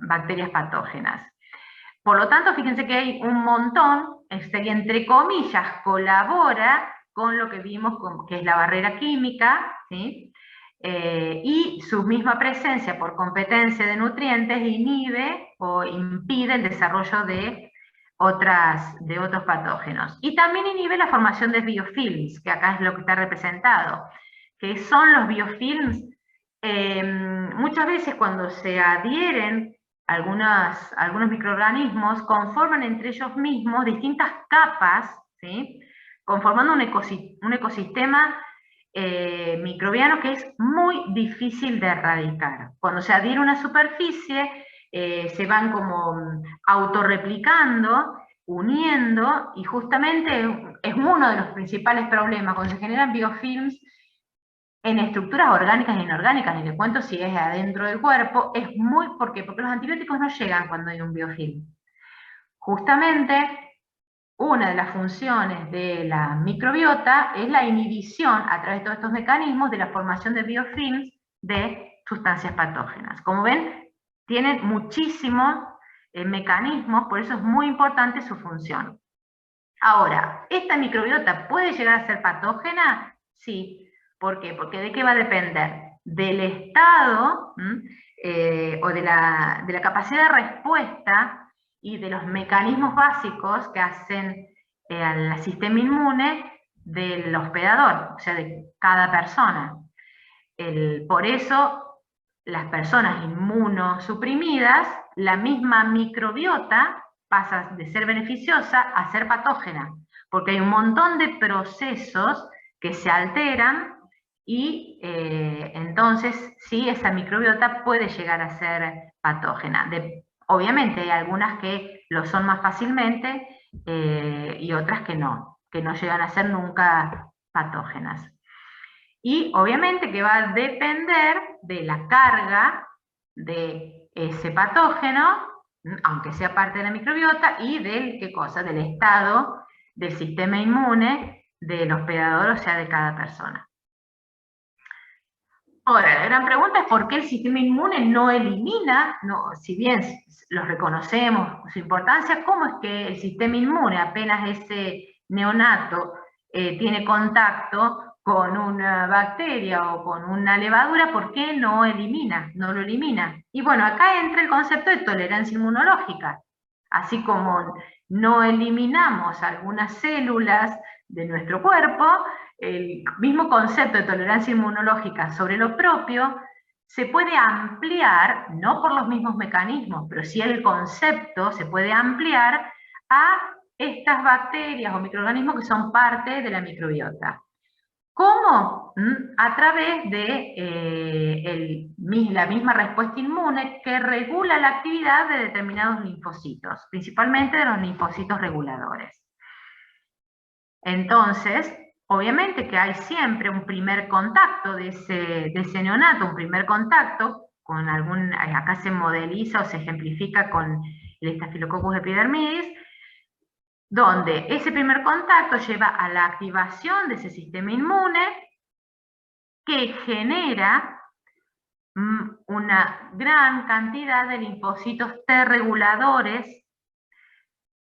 bacterias patógenas. Por lo tanto, fíjense que hay un montón, sería entre comillas, colabora con lo que vimos, que es la barrera química, ¿sí? Y su misma presencia por competencia de nutrientes inhibe o impide el desarrollo de otros patógenos. Y también inhibe la formación de biofilms, que acá es lo que está representado, que son los biofilms. Muchas veces cuando se adhieren algunos microorganismos, conforman entre ellos mismos distintas capas, ¿sí? Conformando un ecosistema microbiano que es muy difícil de erradicar. Cuando se adhiere a una superficie, se van como autorreplicando, uniendo, y justamente es uno de los principales problemas. Cuando se generan biofilms en estructuras orgánicas e inorgánicas, ni le cuento si es adentro del cuerpo, es ¿por qué? Porque los antibióticos no llegan cuando hay un biofilm. Justamente, una de las funciones de la microbiota es la inhibición, a través de todos estos mecanismos, de la formación de biofilms de sustancias patógenas. Como ven, tienen muchísimos mecanismos, por eso es muy importante su función. Ahora, ¿esta microbiota puede llegar a ser patógena? Sí. ¿Por qué? Porque ¿de qué va a depender? Del estado o de la capacidad de respuesta y de los mecanismos básicos que hacen al sistema inmune del hospedador, o sea, de cada persona. Por eso, las personas inmunosuprimidas, la misma microbiota pasa de ser beneficiosa a ser patógena, porque hay un montón de procesos que se alteran y entonces sí, esa microbiota puede llegar a ser patógena. Obviamente hay algunas que lo son más fácilmente y otras que no llegan a ser nunca patógenas. Y obviamente que va a depender de la carga de ese patógeno, aunque sea parte de la microbiota, y del, ¿qué cosa? Del estado del sistema inmune del hospedador, o sea, de cada persona. Ahora, la gran pregunta es por qué el sistema inmune no elimina, si bien los reconocemos su importancia, ¿cómo es que el sistema inmune, apenas ese neonato tiene contacto con una bacteria o con una levadura, por qué no lo elimina? Y bueno, acá entra el concepto de tolerancia inmunológica. Así como no eliminamos algunas células de nuestro cuerpo, el mismo concepto de tolerancia inmunológica sobre lo propio se puede ampliar, no por los mismos mecanismos, pero sí el concepto se puede ampliar a estas bacterias o microorganismos que son parte de la microbiota. ¿Cómo? A través de la misma respuesta inmune que regula la actividad de determinados linfocitos, principalmente de los linfocitos reguladores. Entonces, obviamente que hay siempre un primer contacto de ese neonato, un primer contacto con acá se modeliza o se ejemplifica con el Staphylococcus epidermidis, donde ese primer contacto lleva a la activación de ese sistema inmune que genera una gran cantidad de linfocitos T reguladores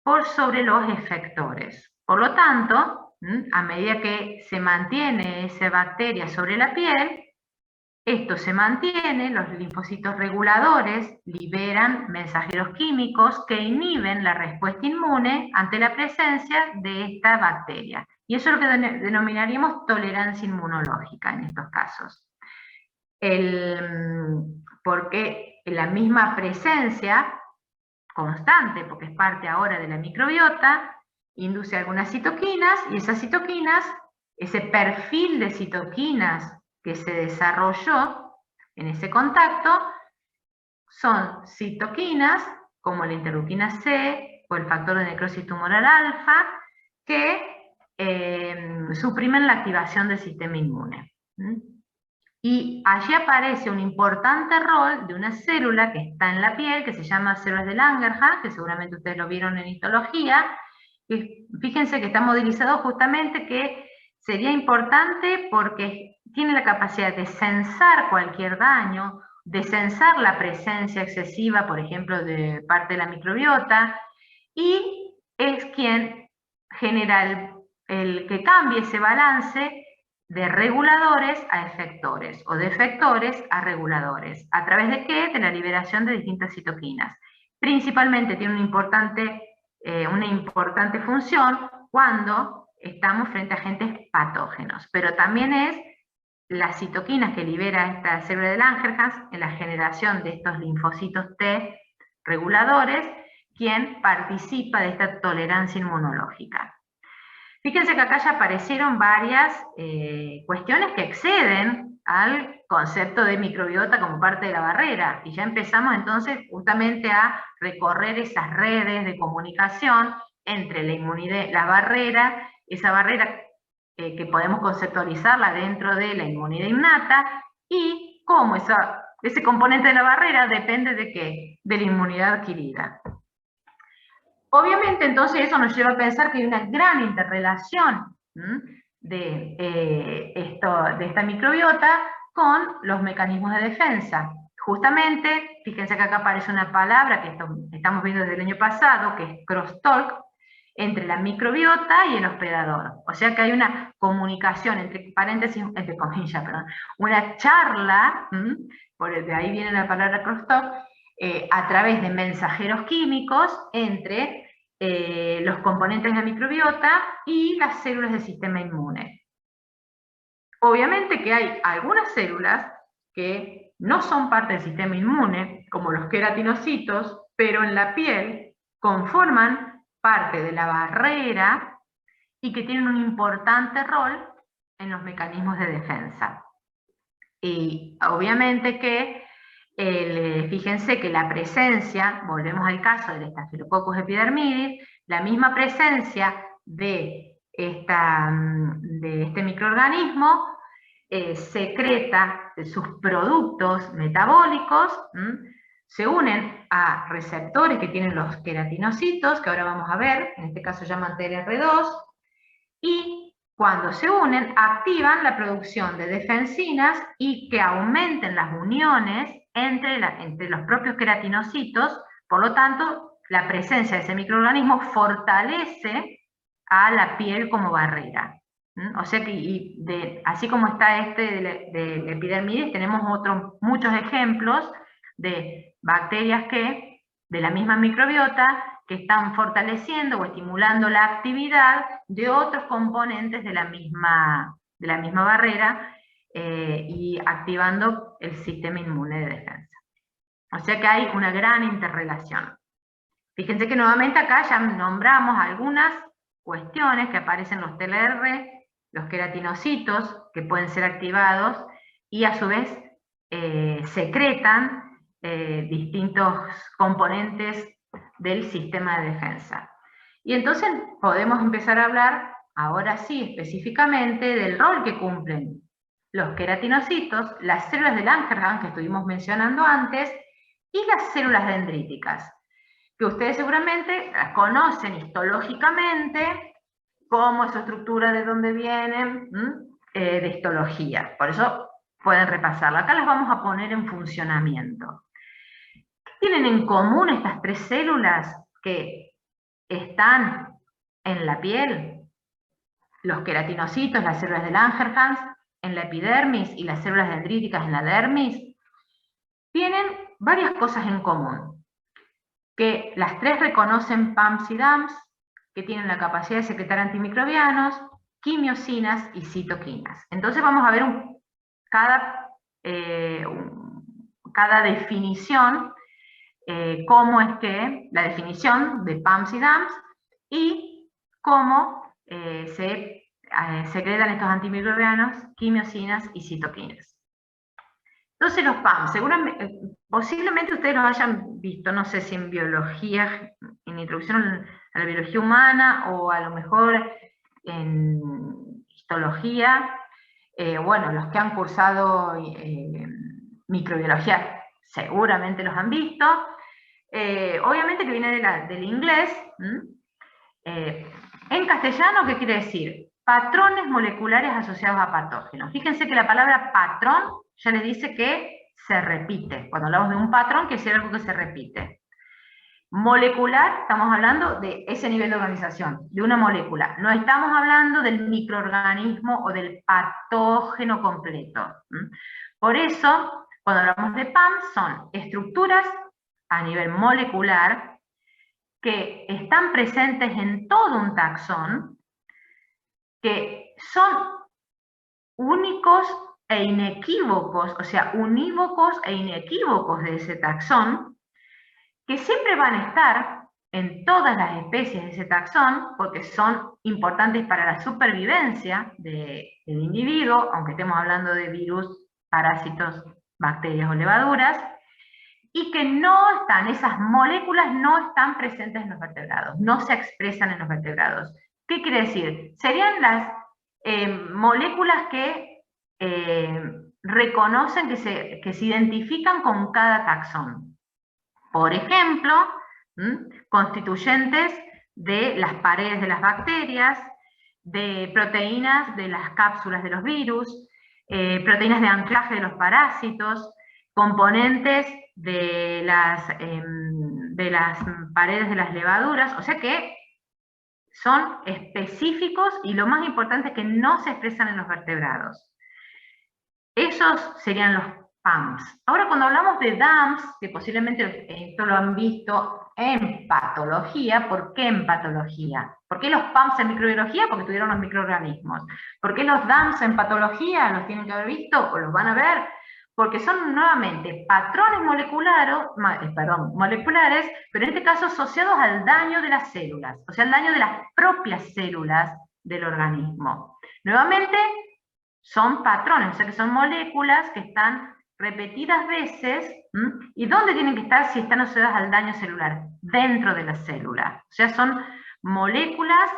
por sobre los efectores. Por lo tanto, a medida que se mantiene esa bacteria sobre la piel, esto se mantiene, los linfocitos reguladores liberan mensajeros químicos que inhiben la respuesta inmune ante la presencia de esta bacteria. Y eso es lo que denominaríamos tolerancia inmunológica en estos casos. Porque la misma presencia constante, porque es parte ahora de la microbiota, induce algunas citoquinas, y esas citoquinas, ese perfil de citoquinas que se desarrolló en ese contacto, son citoquinas como la interleuquina C o el factor de necrosis tumoral alfa, que suprimen la activación del sistema inmune. Y allí aparece un importante rol de una célula que está en la piel, que se llama células de Langerhans, que seguramente ustedes lo vieron en histología. Y fíjense que está modelizado justamente que sería importante porque tiene la capacidad de censar cualquier daño, de censar la presencia excesiva, por ejemplo, de parte de la microbiota, y es quien genera el que cambie ese balance de reguladores a efectores, o de efectores a reguladores. ¿A través de qué? De la liberación de distintas citoquinas. Principalmente tiene una importante función cuando estamos frente a agentes patógenos, pero también es las citoquinas que libera esta célula de Langerhans en la generación de estos linfocitos T reguladores, quien participa de esta tolerancia inmunológica. Fíjense que acá ya aparecieron varias cuestiones que exceden al concepto de microbiota como parte de la barrera, y ya empezamos entonces justamente a recorrer esas redes de comunicación entre la inmunidad, la barrera, esa barrera que podemos conceptualizarla dentro de la inmunidad innata, y cómo ese componente de la barrera depende de ¿qué? De la inmunidad adquirida. Obviamente, entonces, eso nos lleva a pensar que hay una gran interrelación de esta microbiota con los mecanismos de defensa. Justamente, fíjense que acá aparece una palabra que estamos viendo desde el año pasado, que es crosstalk, entre la microbiota y el hospedador. O sea que hay una comunicación, entre paréntesis, entre comillas, perdón, una charla, de ahí viene la palabra crosstalk, a través de mensajeros químicos entre los componentes de la microbiota y las células del sistema inmune. Obviamente que hay algunas células que no son parte del sistema inmune, como los queratinocitos, pero en la piel conforman parte de la barrera y que tienen un importante rol en los mecanismos de defensa. Y obviamente que fíjense que la presencia, volvemos al caso del Staphylococcus epidermidis, la misma presencia de este microorganismo secreta sus productos metabólicos, se unen a receptores que tienen los queratinocitos, que ahora vamos a ver, en este caso llaman TLR2, y cuando se unen activan la producción de defensinas y que aumenten las uniones entre los propios queratinocitos. Por lo tanto, la presencia de ese microorganismo fortalece a la piel como barrera. O sea que, así como está de epidermidis, tenemos muchos ejemplos de bacterias de la misma microbiota, que están fortaleciendo o estimulando la actividad de otros componentes de la misma barrera, y activando el sistema inmune de defensa. O sea que hay una gran interrelación. Fíjense que nuevamente acá ya nombramos algunas cuestiones que aparecen los TLR, los queratinocitos, que pueden ser activados, y a su vez secretan distintos componentes del sistema de defensa. Y entonces podemos empezar a hablar, ahora sí, específicamente del rol que cumplen los queratinocitos, las células de Langerhans que estuvimos mencionando antes, y las células dendríticas, que ustedes seguramente las conocen histológicamente, como su estructura, de dónde vienen, de histología. Por eso pueden repasarla. Acá las vamos a poner en funcionamiento. ¿Qué tienen en común estas tres células que están en la piel? Los queratinocitos, las células de Langerhans, en la epidermis, y las células dendríticas en la dermis, tienen varias cosas en común. Que las tres reconocen PAMs y DAMs, que tienen la capacidad de secretar antimicrobianos, quimiosinas y citoquinas. Entonces vamos a ver cada definición, cómo es que la definición de PAMs y DAMs, y cómo se secretan estos antimicrobianos, quimiosinas y citoquinas. Entonces los PAMs, posiblemente ustedes los hayan visto, no sé si en biología, en introducción a la biología humana, o a lo mejor en histología, bueno, los que han cursado microbiología seguramente los han visto. Obviamente que viene del inglés. En castellano, ¿qué quiere decir? Patrones moleculares asociados a patógenos. Fíjense que la palabra patrón ya les dice que se repite. Cuando hablamos de un patrón, quiere decir algo que se repite. Molecular, estamos hablando de ese nivel de organización, de una molécula. No estamos hablando del microorganismo o del patógeno completo. Por eso, cuando hablamos de PAM, son estructuras a nivel molecular que están presentes en todo un taxón, que son únicos e inequívocos, o sea, unívocos e inequívocos de ese taxón, que siempre van a estar en todas las especies de ese taxón, porque son importantes para la supervivencia del individuo, aunque estemos hablando de virus, parásitos, bacterias o levaduras, y que no están, esas moléculas no están presentes en los vertebrados, no se expresan en los vertebrados. ¿Qué quiere decir? Serían las moléculas que reconocen, que se identifican con cada taxón. Por ejemplo, constituyentes de las paredes de las bacterias, de proteínas de las cápsulas de los virus, proteínas de anclaje de los parásitos, componentes de las paredes de las levaduras, o sea que son específicos y lo más importante es que no se expresan en los vertebrados. Esos serían los PAMs. Ahora cuando hablamos de DAMs, que posiblemente esto lo han visto en patología, ¿por qué en patología? ¿Por qué los PAMs en microbiología? Porque tuvieron los microorganismos. ¿Por qué los DAMs en patología? ¿Los tienen que haber visto o los van a ver? Porque son nuevamente patrones moleculares, pero en este caso asociados al daño de las células, o sea, al daño de las propias células del organismo. Nuevamente, son patrones, o sea que son moléculas que están repetidas veces. ¿Y dónde tienen que estar si están asociadas al daño celular? Dentro de la célula. O sea, son moléculas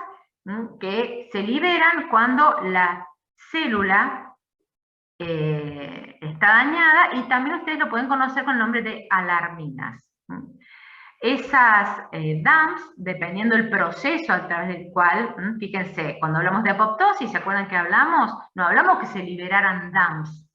que se liberan cuando la célula está dañada, y también ustedes lo pueden conocer con el nombre de alarminas. Esas DAMs, dependiendo del proceso a través del cual, fíjense, cuando hablamos de apoptosis, ¿se acuerdan que no hablamos que se liberaran DAMs?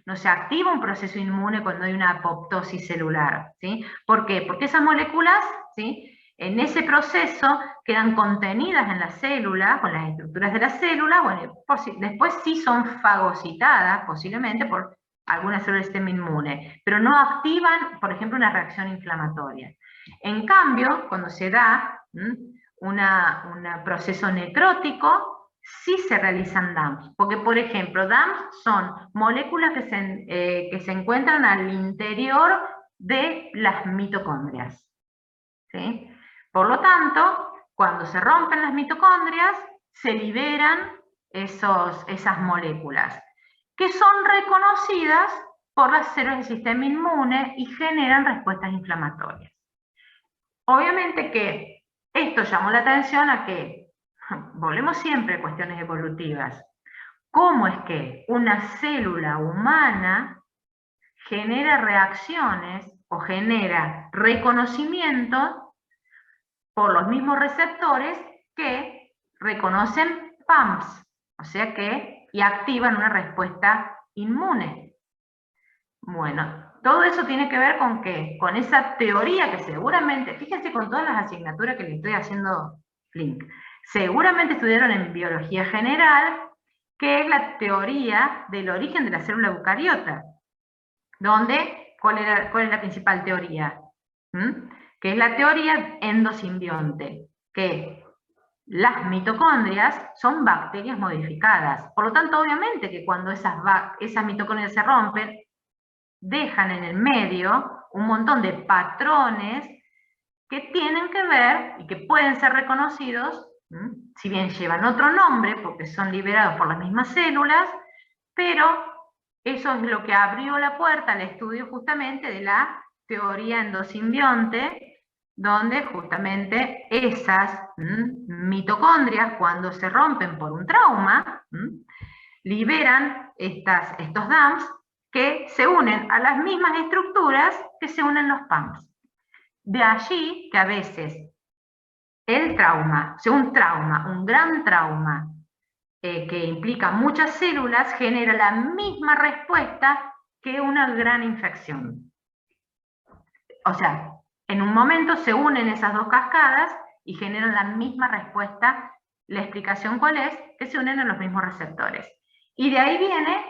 No se activa un proceso inmune cuando hay una apoptosis celular, ¿sí? ¿Por qué? Porque esas moléculas, ¿sí?, en ese proceso quedan contenidas en la célula, con las estructuras de la célula, bueno, después sí son fagocitadas, posiblemente por alguna célula del sistema inmune, pero no activan, por ejemplo, una reacción inflamatoria. En cambio, cuando se da un proceso necrótico, sí se realizan DAMs, porque por ejemplo, DAMs son moléculas que se encuentran al interior de las mitocondrias, ¿sí? Por lo tanto, cuando se rompen las mitocondrias, se liberan esas moléculas, que son reconocidas por las células del sistema inmune y generan respuestas inflamatorias. Obviamente que esto llamó la atención a que, volvemos siempre a cuestiones evolutivas, ¿cómo es que una célula humana genera reacciones o genera reconocimiento por los mismos receptores que reconocen PAMs, o sea que, y activan una respuesta inmune? Bueno, todo eso tiene que ver con ¿qué? Con esa teoría que seguramente, fíjense con todas las asignaturas que les estoy haciendo link, seguramente estudiaron en biología general, que es la teoría del origen de la célula eucariota, donde, ¿cuál es la principal teoría? Que es la teoría endosimbionte, que las mitocondrias son bacterias modificadas. Por lo tanto, obviamente que cuando esas mitocondrias se rompen, dejan en el medio un montón de patrones que tienen que ver y que pueden ser reconocidos, si bien llevan otro nombre porque son liberados por las mismas células, pero eso es lo que abrió la puerta al estudio justamente de la teoría endosimbionte, donde justamente esas mitocondrias, cuando se rompen por un trauma, liberan estos DAMPs que se unen a las mismas estructuras que se unen los PAMPs. De allí que a veces el trauma, o sea, un gran trauma, que implica muchas células, genera la misma respuesta que una gran infección. O sea, en un momento se unen esas dos cascadas y generan la misma respuesta. La explicación ¿cuál es? Que se unen a los mismos receptores. Y de ahí viene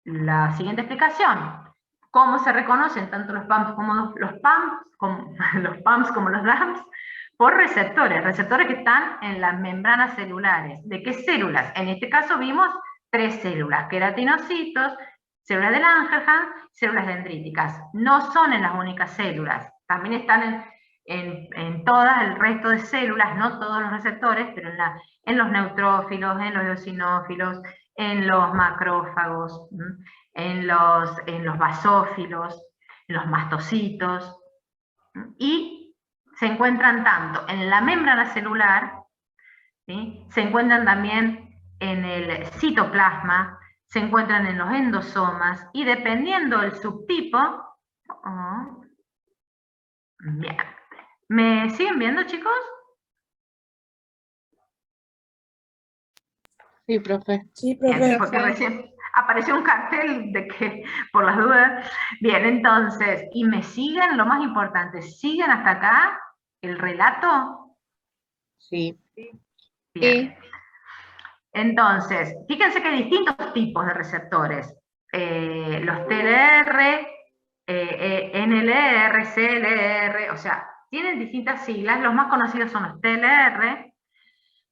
la siguiente explicación. Cómo se reconocen tanto los PAMPs como los DAMPs por receptores que están en las membranas celulares. ¿De qué células? En este caso vimos 3 células: queratinocitos, células de Langerhans, células dendríticas. No son en las únicas células, también están en todas el resto de células, no todos los receptores, pero en los neutrófilos, en los eosinófilos, en los macrófagos, en los basófilos, en los mastocitos, y se encuentran tanto en la membrana celular, ¿sí? Se encuentran también en el citoplasma, se encuentran en los endosomas, y dependiendo del subtipo, bien. ¿Me siguen viendo, chicos? Sí, profe. Sí, Bien, profe. porque recién apareció un cartel de que, por las dudas. Bien, entonces, ¿y me siguen? Lo más importante, ¿siguen hasta acá el relato? Sí. Bien. Entonces, fíjense que hay distintos tipos de receptores. Los TLR, NLR, CLR, o sea, tienen distintas siglas. Los más conocidos son los TLR.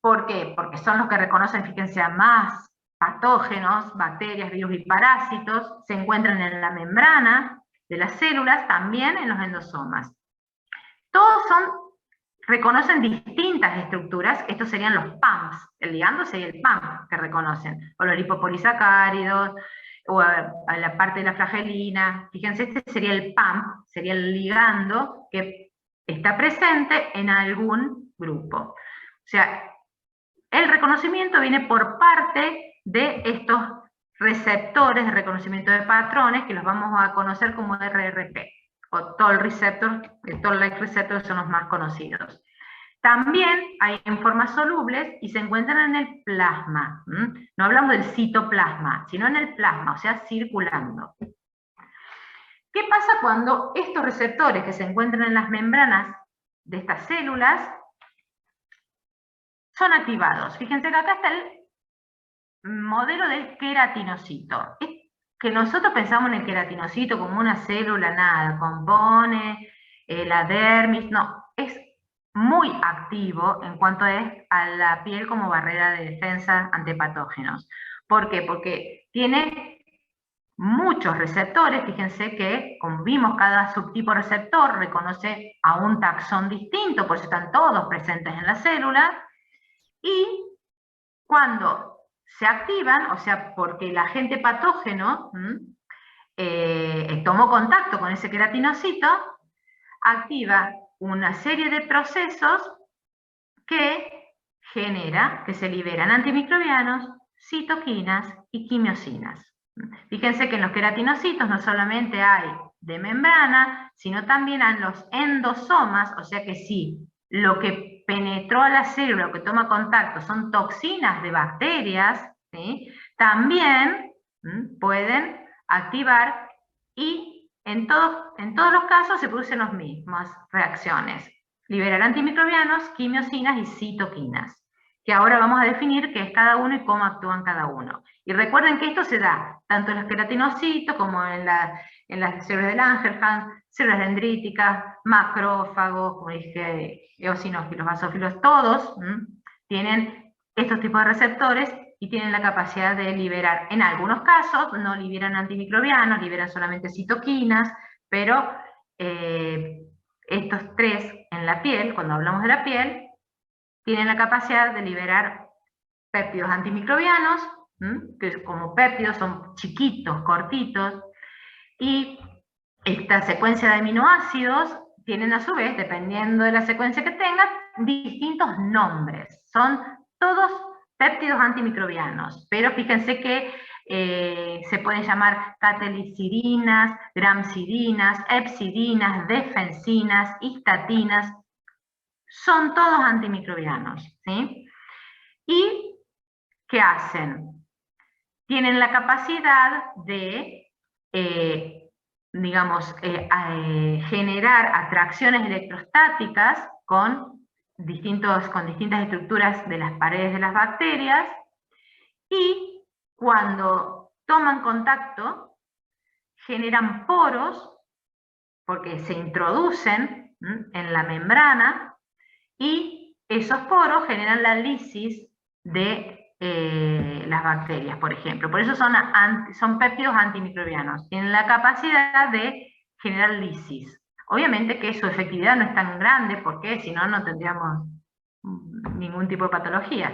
¿Por qué? Porque son los que reconocen, fíjense, a más patógenos, bacterias, virus y parásitos. Se encuentran en la membrana de las células, también en los endosomas. Todos reconocen distintas estructuras. Estos serían los PAMPs. El ligando sería el PAMP que reconocen, o los lipopolisacáridos, o a la parte de la flagelina. Fíjense, este sería el PAMP, sería el ligando que está presente en algún grupo. O sea, el reconocimiento viene por parte de estos receptores de reconocimiento de patrones, que los vamos a conocer como RRP, o Toll Receptor, el Toll-like Receptor son los más conocidos. También hay en formas solubles y se encuentran en el plasma. No hablamos del citoplasma, sino en el plasma, o sea, circulando. ¿Qué pasa cuando estos receptores que se encuentran en las membranas de estas células son activados? Fíjense que acá está el modelo del queratinocito. Es que nosotros pensamos en el queratinocito como una célula, nada, compone la dermis, no, es muy activo en cuanto a la piel como barrera de defensa ante patógenos. ¿Por qué? Porque tiene muchos receptores. Fíjense que, como vimos, cada subtipo receptor reconoce a un taxón distinto, por eso están todos presentes en la célula, y cuando se activan, o sea, porque el agente patógeno tomó contacto con ese queratinocito, activa una serie de procesos que se liberan antimicrobianos, citoquinas y quimiosinas. Fíjense que en los queratinocitos no solamente hay de membrana, sino también en los endosomas, o sea que si lo que penetró a la célula, lo que toma contacto, son toxinas de bacterias, ¿sí? También pueden activar, y en todos los casos se producen las mismas reacciones: liberar antimicrobianos, quimiosinas y citoquinas, que ahora vamos a definir qué es cada uno y cómo actúan cada uno. Y recuerden que esto se da tanto en los queratinocitos como en las células de Langerhans, células dendríticas, macrófagos, como dije, eosinófilos, basófilos, todos tienen estos tipos de receptores y tienen la capacidad de liberar. En algunos casos no liberan antimicrobianos, liberan solamente citoquinas, pero estos 3 en la piel, cuando hablamos de la piel, tienen la capacidad de liberar péptidos antimicrobianos, que como péptidos son chiquitos, cortitos, y esta secuencia de aminoácidos tienen a su vez, dependiendo de la secuencia que tengan, distintos nombres. Son todos péptidos antimicrobianos, pero fíjense que se pueden llamar catelicirinas, gramcirinas, epsirinas, defensinas, histatinas. Son todos antimicrobianos, ¿sí? ¿Y qué hacen? Tienen la capacidad de, generar atracciones electrostáticas con distintas estructuras de las paredes de las bacterias, y cuando toman contacto generan poros porque se introducen en la membrana, y esos poros generan la lisis de las bacterias, por ejemplo. Por eso son péptidos antimicrobianos. Tienen la capacidad de generar lisis. Obviamente que su efectividad no es tan grande, porque si no, no tendríamos ningún tipo de patología.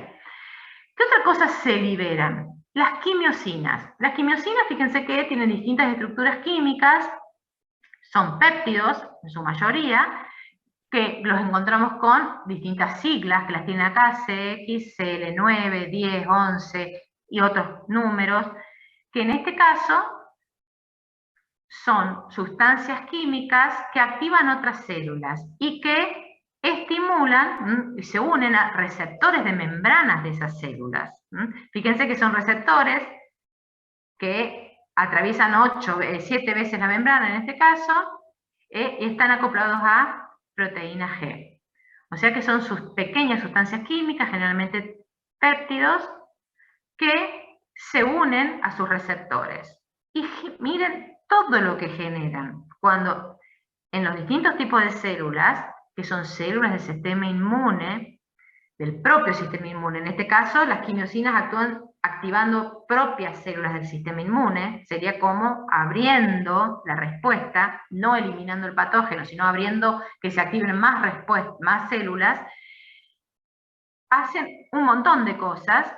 ¿Qué otra cosa se liberan? Las quimiosinas. Las quimiosinas, fíjense que tienen distintas estructuras químicas, son péptidos en su mayoría, que los encontramos con distintas siglas, que las tienen acá, CX, CL9, 10, 11 y otros números, que en este caso son sustancias químicas que activan otras células y que estimulan y se unen a receptores de membranas de esas células. Fíjense que son receptores que atraviesan 7 veces la membrana en este caso, y están acoplados a proteína G. O sea que son sus pequeñas sustancias químicas, generalmente péptidos, que se unen a sus receptores. Y miren todo lo que generan cuando en los distintos tipos de células, que son células del sistema inmune, del propio sistema inmune, en este caso las quimiosinas actúan activando propias células del sistema inmune, sería como abriendo la respuesta, no eliminando el patógeno, sino abriendo que se activen más células. Hacen un montón de cosas,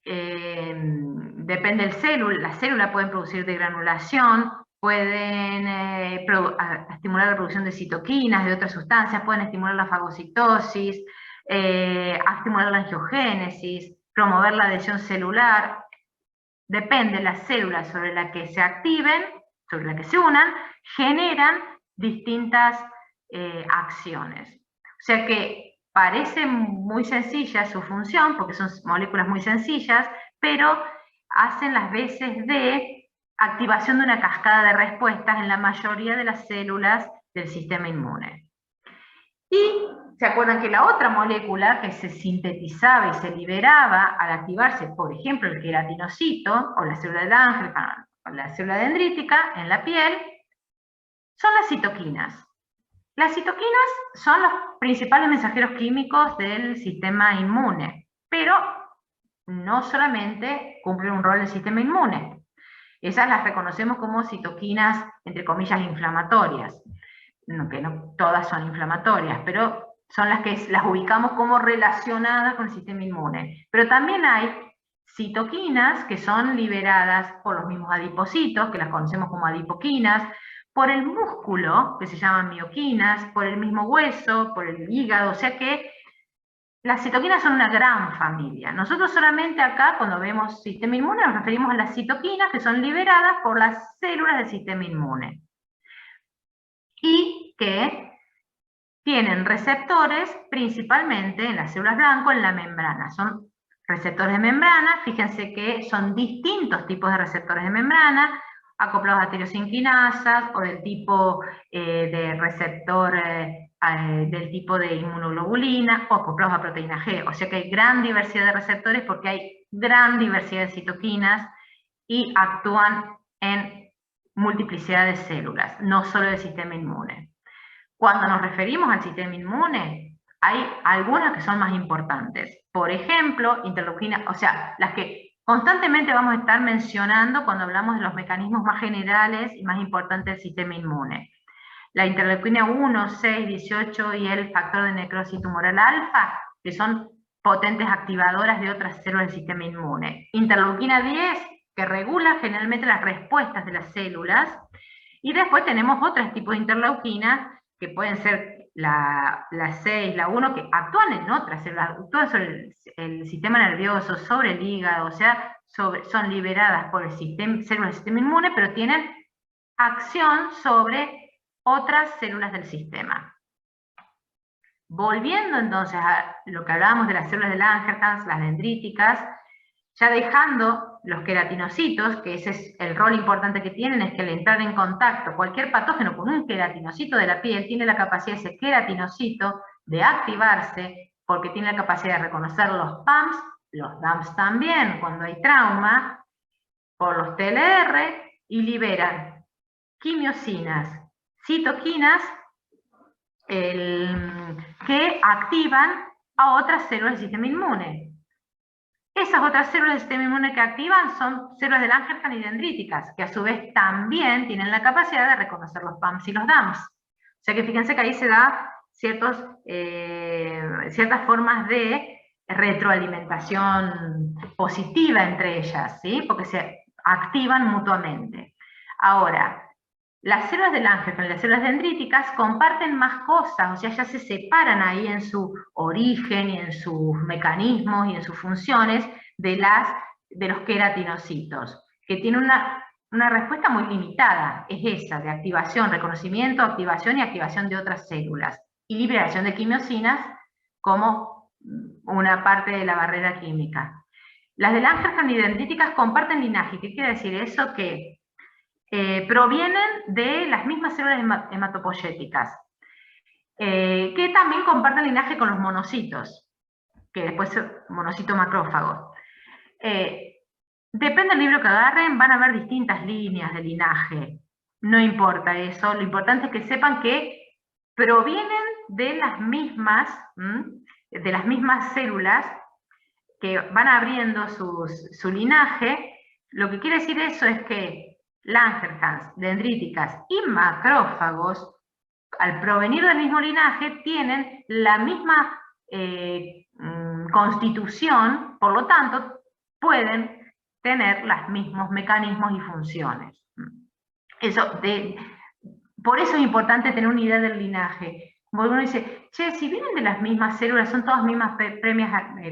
depende del célula, las células pueden producir degranulación, pueden estimular la producción de citoquinas, de otras sustancias, pueden estimular la fagocitosis, estimular la angiogénesis, promover la adhesión celular. Depende de las células sobre la que se activen, sobre la que se unan, generan distintas acciones. O sea que parece muy sencilla su función, porque son moléculas muy sencillas, pero hacen las veces de activación de una cascada de respuestas en la mayoría de las células del sistema inmune. Y ¿se acuerdan que la otra molécula que se sintetizaba y se liberaba al activarse, por ejemplo, el queratinocito, o la célula de Langerhans, o la célula dendrítica en la piel, son las citoquinas? Las citoquinas son los principales mensajeros químicos del sistema inmune, pero no solamente cumplen un rol del sistema inmune. Esas las reconocemos como citoquinas, entre comillas, inflamatorias. Que no todas son inflamatorias, pero son las que las ubicamos como relacionadas con el sistema inmune. Pero también hay citoquinas que son liberadas por los mismos adipocitos, que las conocemos como adipoquinas, por el músculo, que se llaman mioquinas, por el mismo hueso, por el hígado, o sea que las citoquinas son una gran familia. Nosotros solamente acá, cuando vemos sistema inmune, nos referimos a las citoquinas que son liberadas por las células del sistema inmune. Y que tienen receptores principalmente en las células blanco, en la membrana. Son receptores de membrana, fíjense que son distintos tipos de receptores de membrana, acoplados a tirosinquinasas, o del tipo de receptor del tipo de inmunoglobulina, o acoplados a proteína G. O sea que hay gran diversidad de receptores porque hay gran diversidad de citoquinas y actúan en multiplicidad de células, no solo del sistema inmune. Cuando nos referimos al sistema inmune, hay algunas que son más importantes. Por ejemplo, interleuquina, o sea, las que constantemente vamos a estar mencionando cuando hablamos de los mecanismos más generales y más importantes del sistema inmune. La interleuquina 1, 6, 18 y el factor de necrosis tumoral alfa, que son potentes activadoras de otras células del sistema inmune. Interleuquina 10, que regula generalmente las respuestas de las células. Y después tenemos otros tipos de interleuquinas, que pueden ser la 6, la 1, que actúan en otras células, actúan sobre el sistema nervioso, sobre el hígado, o sea, son liberadas por el células del sistema inmune, pero tienen acción sobre otras células del sistema. Volviendo entonces a lo que hablábamos de las células de Langerhans, las dendríticas, ya dejando los queratinocitos, que ese es el rol importante que tienen, es que al entrar en contacto cualquier patógeno con un queratinocito de la piel, tiene la capacidad ese queratinocito de activarse, porque tiene la capacidad de reconocer los PAMs, los DAMs también, cuando hay trauma, por los TLR, y liberan quimiosinas, citoquinas, que activan a otras células del sistema inmune. Esas otras células del sistema inmune que activan son células de Langerhans y dendríticas, que a su vez también tienen la capacidad de reconocer los PAMs y los DAMs. O sea que fíjense que ahí se da ciertas formas de retroalimentación positiva entre ellas, ¿sí? Porque se activan mutuamente. Ahora, las células de Langerhans y las células dendríticas comparten más cosas, o sea, ya se separan ahí en su origen y en sus mecanismos y en sus funciones de los queratinocitos, que tienen una respuesta muy limitada, es esa, de activación, reconocimiento, activación y activación de otras células, y liberación de quimiosinas como una parte de la barrera química. Las de Langerhans y dendríticas comparten linaje. ¿Qué quiere decir eso? Que provienen de las mismas células hematopoyéticas, que también comparten linaje con los monocitos, que después son monocitos macrófagos. Depende del libro que agarren, van a haber distintas líneas de linaje. No importa eso, lo importante es que sepan que provienen de las mismas células que van abriendo su linaje. Lo que quiere decir eso es que Langerhans, dendríticas y macrófagos, al provenir del mismo linaje, tienen la misma constitución, por lo tanto, pueden tener los mismos mecanismos y funciones. Por eso es importante tener una idea del linaje. Porque uno dice, che, si vienen de las mismas células, son todas mismas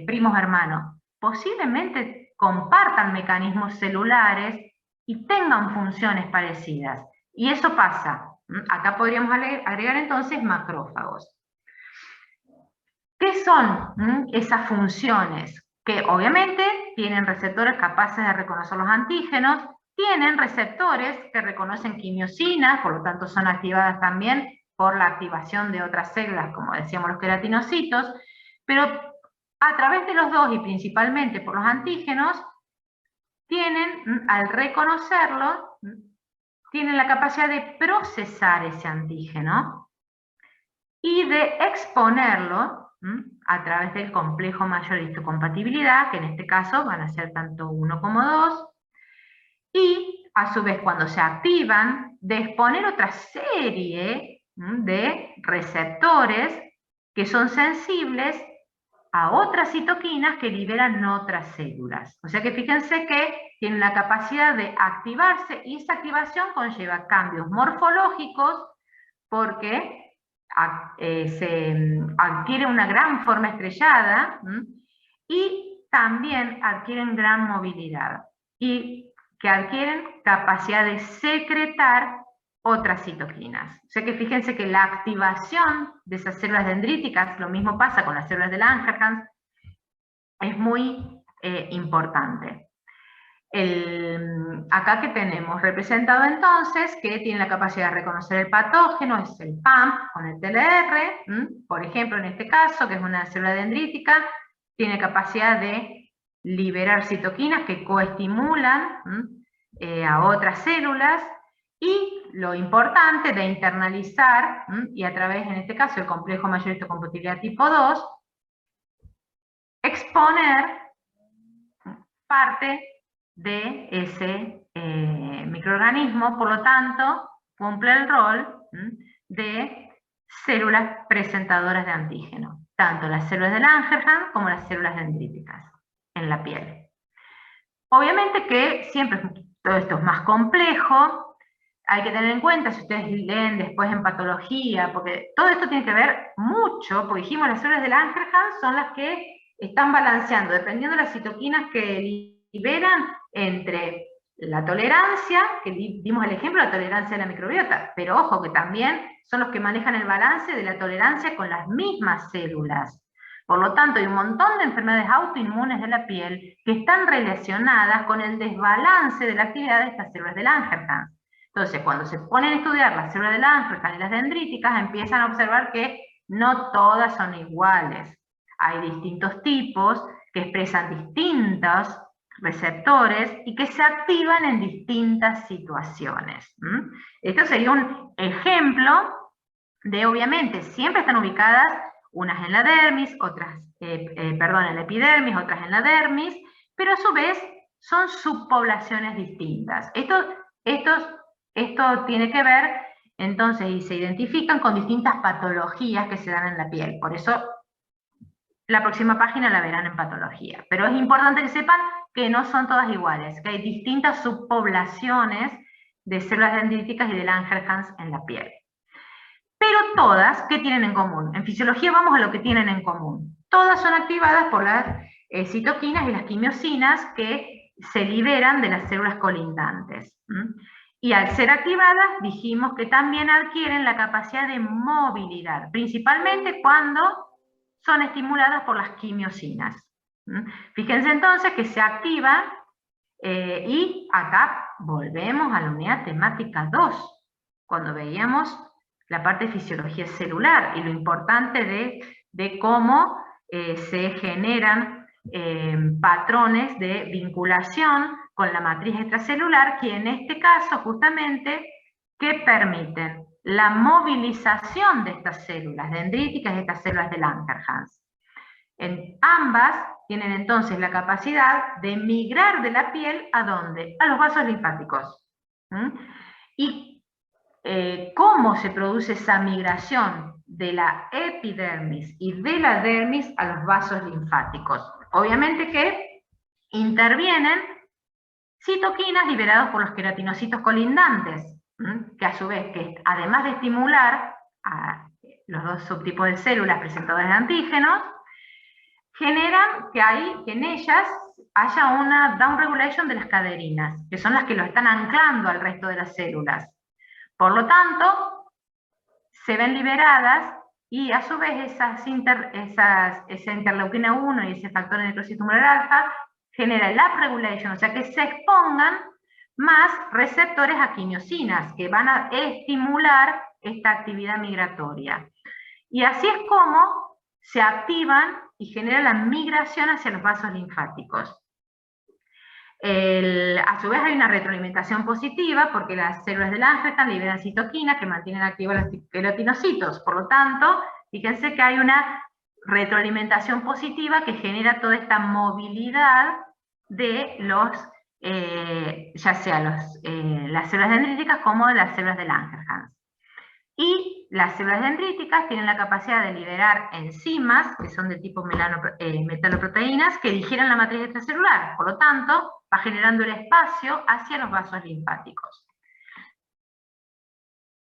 primos hermanos, posiblemente compartan mecanismos celulares y tengan funciones parecidas. Y eso pasa. Acá podríamos agregar entonces macrófagos. ¿Qué son esas funciones? Que obviamente tienen receptores capaces de reconocer los antígenos, tienen receptores que reconocen quimiosinas, por lo tanto son activadas también por la activación de otras células, como decíamos los queratinocitos, pero a través de los dos y principalmente por los antígenos, al reconocerlo, tienen la capacidad de procesar ese antígeno y de exponerlo a través del complejo mayor de histocompatibilidad, que en este caso van a ser tanto 1 como 2, y a su vez cuando se activan, de exponer otra serie de receptores que son sensibles a otras citoquinas que liberan otras células. O sea que fíjense que tienen la capacidad de activarse, y esa activación conlleva cambios morfológicos porque se adquiere una gran forma estrellada y también adquieren gran movilidad y que adquieren capacidad de secretar otras citoquinas. O sea que fíjense que la activación de esas células dendríticas, lo mismo pasa con las células de Langerhans, es muy importante. Acá que tenemos representado entonces que tiene la capacidad de reconocer el patógeno, es el PAM con el TLR, por ejemplo en este caso, que es una célula dendrítica, tiene capacidad de liberar citoquinas que coestimulan a otras células, y lo importante de internalizar, y a través, en este caso, el complejo mayor de histocompatibilidad tipo 2, exponer parte de ese microorganismo, por lo tanto, cumple el rol de células presentadoras de antígeno, tanto las células de Langerhans como las células dendríticas en la piel. Obviamente que siempre todo esto es más complejo. hay que tener en cuenta, si ustedes leen después en patología, porque todo esto tiene que ver mucho, porque dijimos las células de Langerhans son las que están balanceando, dependiendo de las citoquinas que liberan entre la tolerancia, que dimos el ejemplo, la tolerancia de la microbiota, pero ojo que también son los que manejan el balance de la tolerancia con las mismas células. Por lo tanto, hay un montón de enfermedades autoinmunes de la piel que están relacionadas con el desbalance de la actividad de estas células de Langerhans. Entonces, cuando se ponen a estudiar las células de Langerhans y las dendríticas, empiezan a observar que no todas son iguales. Hay distintos tipos que expresan distintos receptores y que se activan en distintas situaciones. Esto sería un ejemplo de, obviamente, siempre están ubicadas unas en la dermis, otras, en la epidermis, otras en la dermis, pero a su vez son subpoblaciones distintas. Esto tiene que ver, entonces, y se identifican con distintas patologías que se dan en la piel. Por eso, la próxima página la verán en patología. Pero es importante que sepan que no son todas iguales, que hay distintas subpoblaciones de células dendríticas y de Langerhans en la piel. Pero todas, ¿qué tienen en común? En fisiología vamos a lo que tienen en común. Todas son activadas por las citoquinas y las quimiosinas que se liberan de las células colindantes. Y al ser activadas, dijimos que también adquieren la capacidad de movilidad, principalmente cuando son estimuladas por las quimiosinas. Fíjense entonces que se activan, y acá volvemos a la unidad temática 2, cuando veíamos la parte de fisiología celular y lo importante de cómo se generan patrones de vinculación con la matriz extracelular, que en este caso justamente, que permiten la movilización de estas células dendríticas y estas células de Langerhans. Ambas tienen entonces la capacidad de migrar de la piel ¿a dónde? A los vasos linfáticos. Y cómo se produce esa migración de la epidermis y de la dermis a los vasos linfáticos. Obviamente que intervienen citoquinas liberadas por los queratinocitos colindantes, que a su vez, además de estimular a los dos subtipos de células presentadores de antígenos, generan que en ellas haya una downregulation de las caderinas, que son las que lo están anclando al resto de las células. Por lo tanto, se ven liberadas y a su vez esa interleuquina 1 y ese factor de necrosis tumoral alfa genera el upregulation, o sea que se expongan más receptores a quimiosinas que van a estimular esta actividad migratoria. Y así es como se activan y genera la migración hacia los vasos linfáticos. A su vez hay una retroalimentación positiva porque las células de Langerhans liberan citoquinas que mantienen activos los queratinocitos. Por lo tanto, fíjense que hay una retroalimentación positiva que genera toda esta movilidad de los, ya sea las células dendríticas como las células de Langerhans. Y las células dendríticas tienen la capacidad de liberar enzimas, que son de tipo metaloproteínas, que digieren la matriz extracelular. Por lo tanto, va generando el espacio hacia los vasos linfáticos.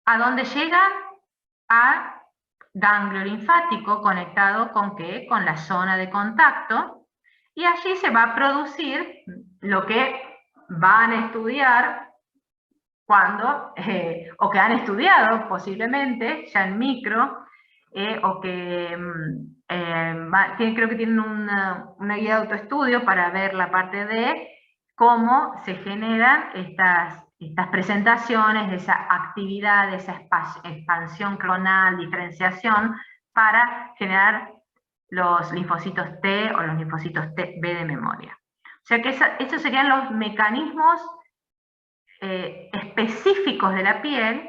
¿A dónde llega? A ganglio linfático conectado con ¿qué? Con la zona de contacto. Y allí se va a producir lo que van a estudiar o que han estudiado posiblemente ya en micro, o que creo que tienen una guía de autoestudio para ver la parte de cómo se generan estas presentaciones de esa actividad, de esa expansión clonal, diferenciación, para generar los linfocitos T o los linfocitos B de memoria. O sea que esos serían los mecanismos específicos de la piel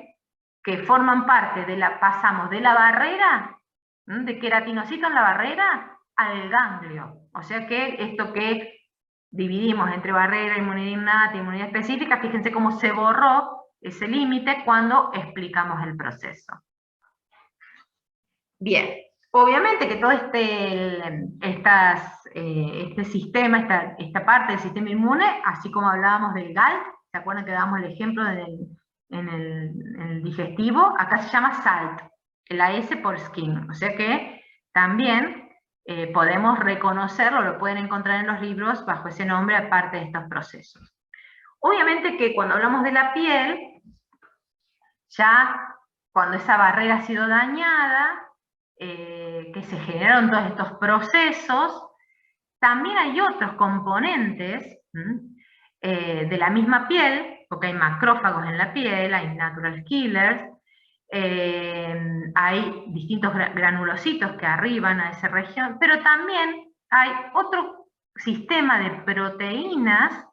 que forman parte pasamos de la barrera, de queratinocito en la barrera, al ganglio. O sea que esto que dividimos entre barrera, inmunidad innata y inmunidad específica, fíjense cómo se borró ese límite cuando explicamos el proceso. Bien, obviamente que todo este sistema, esta parte del sistema inmune, así como hablábamos del GALT, ¿se acuerdan que damos el ejemplo en en el digestivo, acá se llama salt, la S por skin, o sea que también podemos reconocerlo, lo pueden encontrar en los libros bajo ese nombre, aparte de estos procesos. Obviamente que cuando hablamos de la piel, ya cuando esa barrera ha sido dañada, que se generaron todos estos procesos, también hay otros componentes de la misma piel, porque hay macrófagos en la piel, hay natural killers, hay distintos granulocitos que arriban a esa región, pero también hay otro sistema de proteínas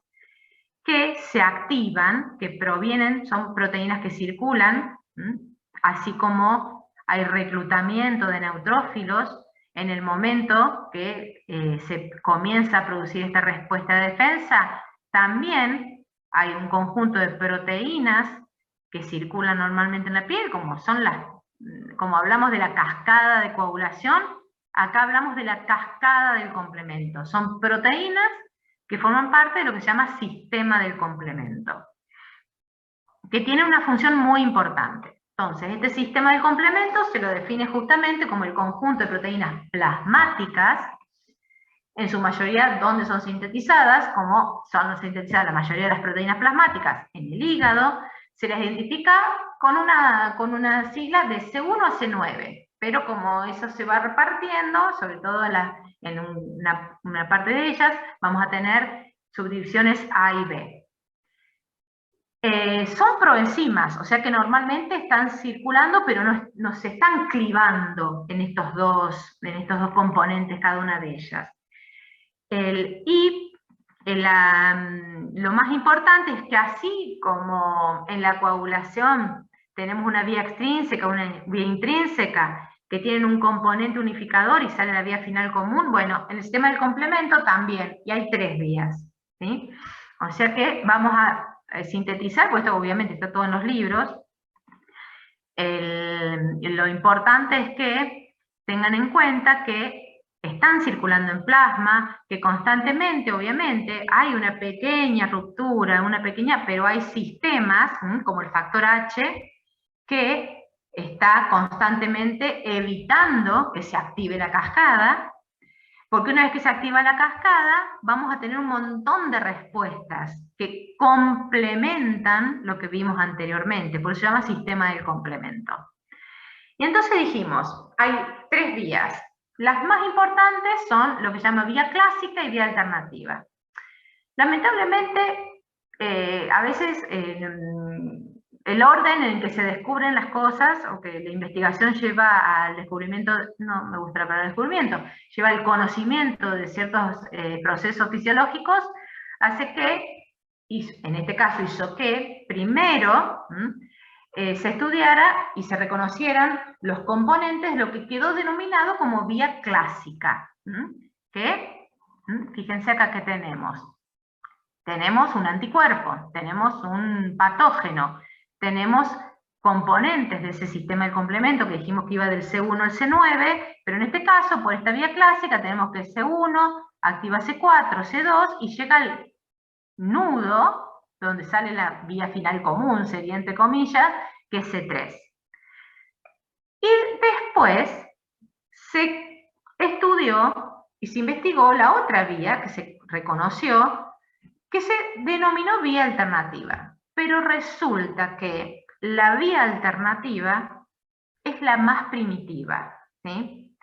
que se activan, que provienen, son proteínas que circulan, así como hay reclutamiento de neutrófilos en el momento que se comienza a producir esta respuesta de defensa. También hay un conjunto de proteínas que circulan normalmente en la piel, como hablamos de la cascada de coagulación, acá hablamos de la cascada del complemento. Son proteínas que forman parte de lo que se llama sistema del complemento, que tiene una función muy importante. Entonces, este sistema del complemento se lo define justamente como el conjunto de proteínas plasmáticas, en su mayoría donde son sintetizadas, como son sintetizadas la mayoría de las proteínas plasmáticas en el hígado, se las identifica con una sigla de C1 a C9, pero como eso se va repartiendo, sobre todo en una parte de ellas, vamos a tener subdivisiones A y B. Son proenzimas, o sea que normalmente están circulando, pero no se están clivando en estos dos componentes, cada una de ellas. Lo más importante es que así como en la coagulación tenemos una vía extrínseca, una vía intrínseca, que tienen un componente unificador y sale la vía final común, bueno, en el sistema del complemento también, y hay 3 vías, ¿sí? O sea que vamos a sintetizar, pues esto obviamente está todo en los libros. Lo importante es que tengan en cuenta que están circulando en plasma, que constantemente, obviamente, hay una pequeña ruptura, pero hay sistemas, como el factor H, que está constantemente evitando que se active la cascada, porque una vez que se activa la cascada, vamos a tener un montón de respuestas que complementan lo que vimos anteriormente, por eso se llama sistema del complemento. Y entonces dijimos, hay 3 vías. Las más importantes son lo que se llama vía clásica y vía alternativa. Lamentablemente, a veces el orden en el que se descubren las cosas, o que la investigación lleva al descubrimiento, no me gusta la palabra descubrimiento, lleva al conocimiento de ciertos procesos fisiológicos, hace que, en este caso hizo que, primero se estudiara y se reconocieran los componentes de lo que quedó denominado como vía clásica. Que, fíjense acá que tenemos. Tenemos un anticuerpo, tenemos un patógeno, tenemos componentes de ese sistema de complemento que dijimos que iba del C1 al C9, pero en este caso, por esta vía clásica, tenemos que C1 activa C4, C2 y llega al nudo, donde sale la vía final común, sería entre comillas, que es C3. Y después se estudió y se investigó la otra vía que se reconoció, que se denominó vía alternativa. Pero resulta que la vía alternativa es la más primitiva, ¿sí?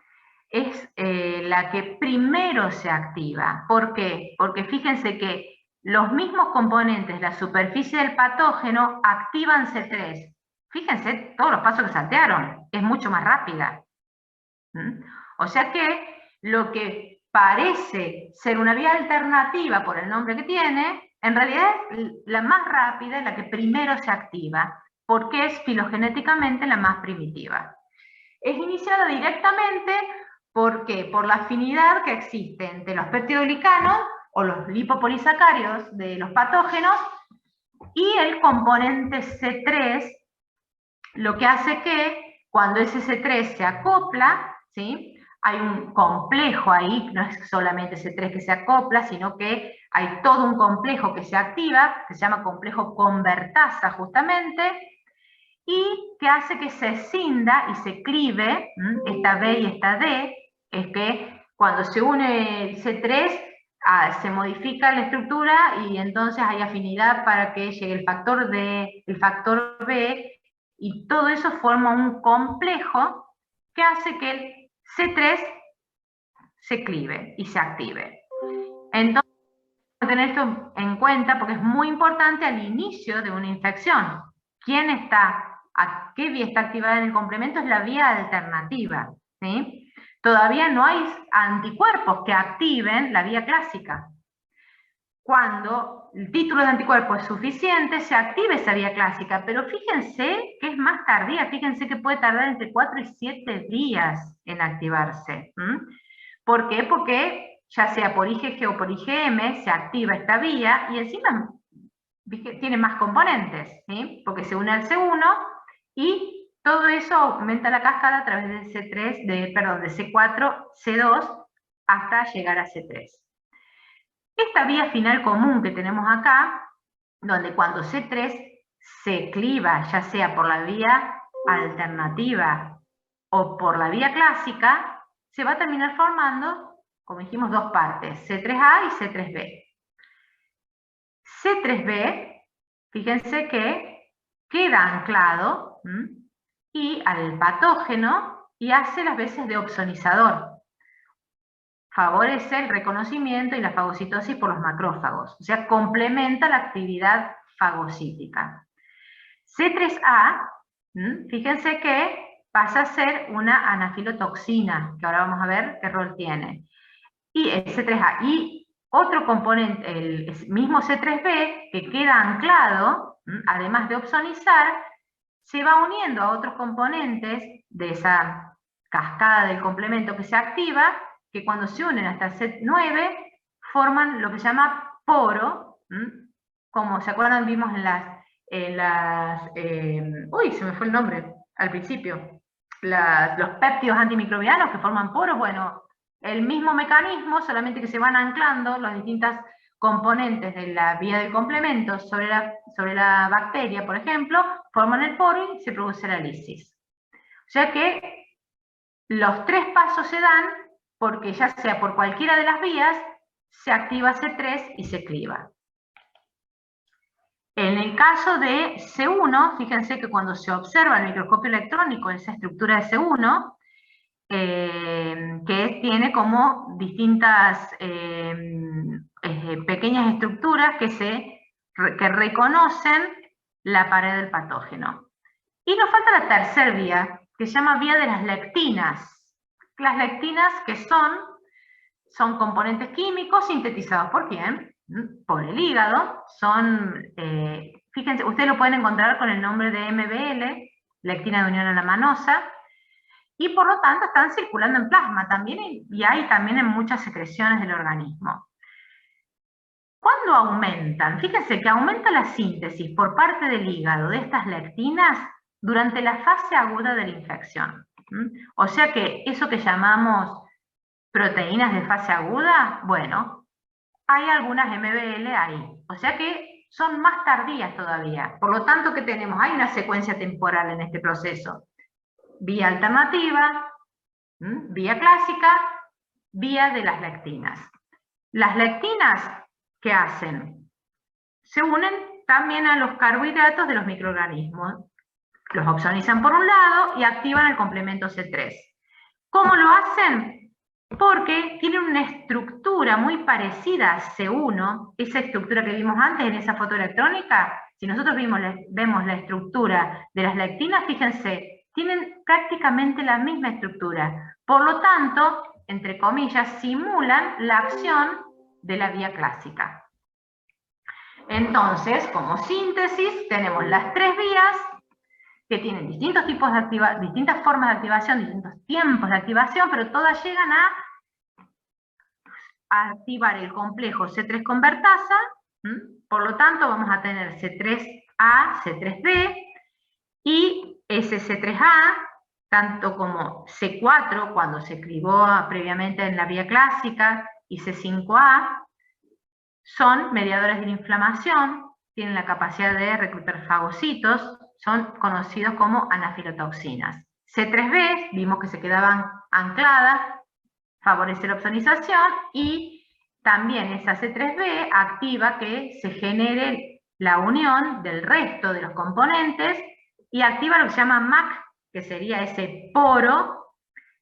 Es la que primero se activa. ¿Por qué? Porque fíjense que los mismos componentes de la superficie del patógeno activan C3. Fíjense todos los pasos que saltearon, es mucho más rápida. O sea que lo que parece ser una vía alternativa por el nombre que tiene, en realidad es la más rápida y la que primero se activa, porque es filogenéticamente la más primitiva. Es iniciada directamente porque por la afinidad que existe entre los peptidoglicanos o los lipopolisacáridos de los patógenos y el componente C3, lo que hace que cuando ese C3 se acopla, ¿sí?, hay un complejo ahí, no es solamente C3 que se acopla, sino que hay todo un complejo que se activa, que se llama complejo convertasa justamente, y que hace que se escinda y se clive, esta B y esta D, es que cuando se une el C3, se modifica la estructura y entonces hay afinidad para que llegue el factor D, el factor B, y todo eso forma un complejo que hace que el C3 se clive y se active. Entonces, tener esto en cuenta porque es muy importante al inicio de una infección. ¿Quién está? ¿A qué vía está activada en el complemento? Es la vía alternativa, ¿sí? Todavía no hay anticuerpos que activen la vía clásica. Cuando el título de anticuerpo es suficiente, se activa esa vía clásica, pero fíjense que es más tardía, fíjense que puede tardar entre 4 y 7 días en activarse. ¿Por qué? Porque ya sea por IgG o por IgM, se activa esta vía y encima tiene más componentes, ¿sí? Porque se une al C1 y todo eso aumenta la cascada a través de C3, de C4, C2, hasta llegar a C3. Esta vía final común que tenemos acá, donde cuando C3 se cliva, ya sea por la vía alternativa o por la vía clásica, se va a terminar formando, como dijimos, dos partes, C3A y C3B. C3B, fíjense que queda anclado y al patógeno y hace las veces de opsonizador. Favorece el reconocimiento y la fagocitosis por los macrófagos, o sea, complementa la actividad fagocítica. C3A, fíjense que pasa a ser una anafilotoxina, que ahora vamos a ver qué rol tiene. Y el C3A, y otro componente, el mismo C3B, que queda anclado, además de opsonizar, se va uniendo a otros componentes de esa cascada del complemento que se activa, que cuando se unen hasta el C9 forman lo que se llama poro, como se acuerdan vimos uy, se me fue el nombre al principio, los péptidos antimicrobianos que forman poros. Bueno, el mismo mecanismo, solamente que se van anclando los distintos componentes de la vía del complemento sobre la bacteria, por ejemplo, forman el poro y se produce la lisis. O sea que los tres pasos se dan porque ya sea por cualquiera de las vías, se activa C3 y se cliva. En el caso de C1, fíjense que cuando se observa el microscopio electrónico esa estructura de C1, que tiene como distintas pequeñas estructuras que reconocen la pared del patógeno. Y nos falta la tercera vía, que se llama vía de las lectinas. Las lectinas que son componentes químicos sintetizados ¿por quién? Por el hígado. Fíjense, ustedes lo pueden encontrar con el nombre de MBL, lectina de unión anamanosa, y por lo tanto están circulando en plasma también, y hay también en muchas secreciones del organismo. ¿Cuándo aumentan? Fíjense que aumenta la síntesis por parte del hígado de estas lectinas durante la fase aguda de la infección. O sea que eso que llamamos proteínas de fase aguda, bueno, hay algunas MBL ahí. O sea que son más tardías todavía. Por lo tanto, ¿qué tenemos? Hay una secuencia temporal en este proceso. Vía alternativa, vía clásica, vía de las lectinas. Las lectinas, ¿qué hacen? Se unen también a los carbohidratos de los microorganismos. Los opsonizan por un lado y activan el complemento C3. ¿Cómo lo hacen? Porque tienen una estructura muy parecida a C1, esa estructura que vimos antes en esa foto electrónica. Si nosotros vemos la estructura de las lectinas, fíjense, tienen prácticamente la misma estructura. Por lo tanto, entre comillas, simulan la acción de la vía clásica. Entonces, como síntesis, tenemos las tres vías que tienen distintos tipos de distintas formas de activación, distintos tiempos de activación, pero todas llegan a activar el complejo C3 convertasa. Por lo tanto, vamos a tener C3A, C3B, y ese C3A tanto como C4, cuando se escribió previamente en la vía clásica, y C5A, son mediadores de la inflamación, tienen la capacidad de reclutar fagocitos, son conocidos como anafilotoxinas. C3B, vimos que se quedaban ancladas, favorece la opsonización, y también esa C3B activa que se genere la unión del resto de los componentes y activa lo que se llama MAC, que sería ese poro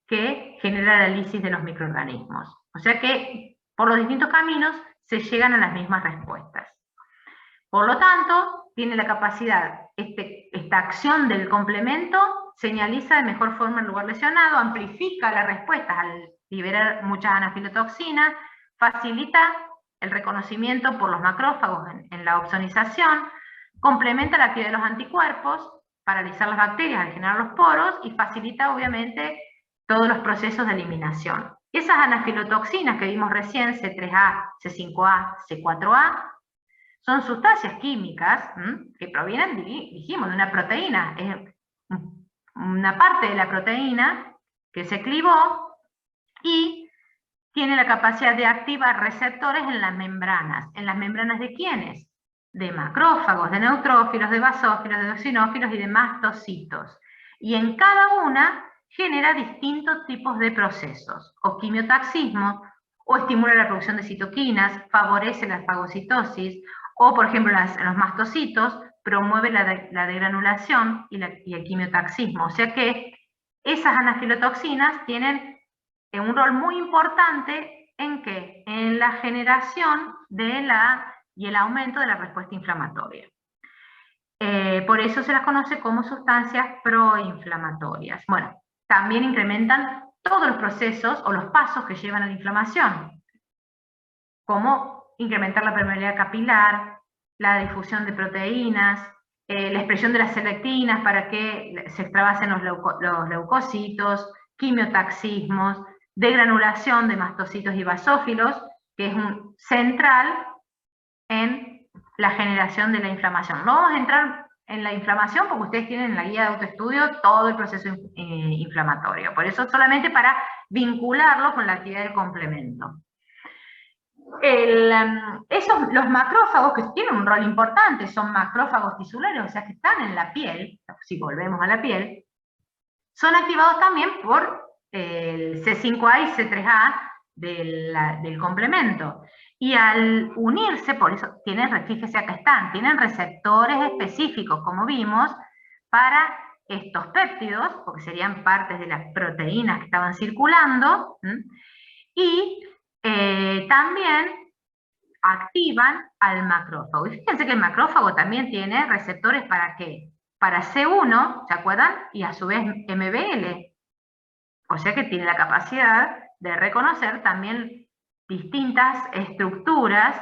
que genera la lisis de los microorganismos. O sea que por los distintos caminos se llegan a las mismas respuestas. Por lo tanto, tiene la capacidad, esta acción del complemento señaliza de mejor forma el lugar lesionado, amplifica las respuestas al liberar muchas anafilotoxinas, facilita el reconocimiento por los macrófagos en la opsonización, complementa la actividad de los anticuerpos, paralizar las bacterias al generar los poros, y facilita obviamente todos los procesos de eliminación. Esas anafilotoxinas que vimos recién, C3A, C5A, C4A, son sustancias químicas que provienen, dijimos, de una proteína. Es una parte de la proteína que se clivó y tiene la capacidad de activar receptores en las membranas. ¿En las membranas de quiénes? De macrófagos, de neutrófilos, de basófilos, de eosinófilos y de mastocitos. Y en cada una genera distintos tipos de procesos, o quimiotaxismo, o estimula la producción de citoquinas, favorece la fagocitosis, o por ejemplo en los mastocitos promueve la degranulación y el quimiotaxismo. O sea que esas anafilotoxinas tienen un rol muy importante ¿en qué? En la generación y el aumento de la respuesta inflamatoria. Por eso se las conoce como sustancias proinflamatorias. Bueno, también incrementan todos los procesos o los pasos que llevan a la inflamación, como incrementar la permeabilidad capilar, la difusión de proteínas, la expresión de las selectinas para que se extravasen los leucocitos, quimiotaxismos, degranulación de mastocitos y basófilos, que es un central en la generación de la inflamación. No vamos a entrar en la inflamación porque ustedes tienen en la guía de autoestudio todo el proceso inflamatorio. Por eso solamente para vincularlo con la actividad del complemento. Los macrófagos, que tienen un rol importante, son macrófagos tisulares, o sea que están en la piel, si volvemos a la piel, son activados también por el C5A y C3A del complemento. Y al unirse, por eso fíjese acá están, tienen receptores específicos, como vimos, para estos péptidos, porque serían partes de las proteínas que estaban circulando, y también activan al macrófago. Y fíjense que el macrófago también tiene receptores ¿para qué? Para C1, ¿se acuerdan? Y a su vez MBL. O sea que tiene la capacidad de reconocer también distintas estructuras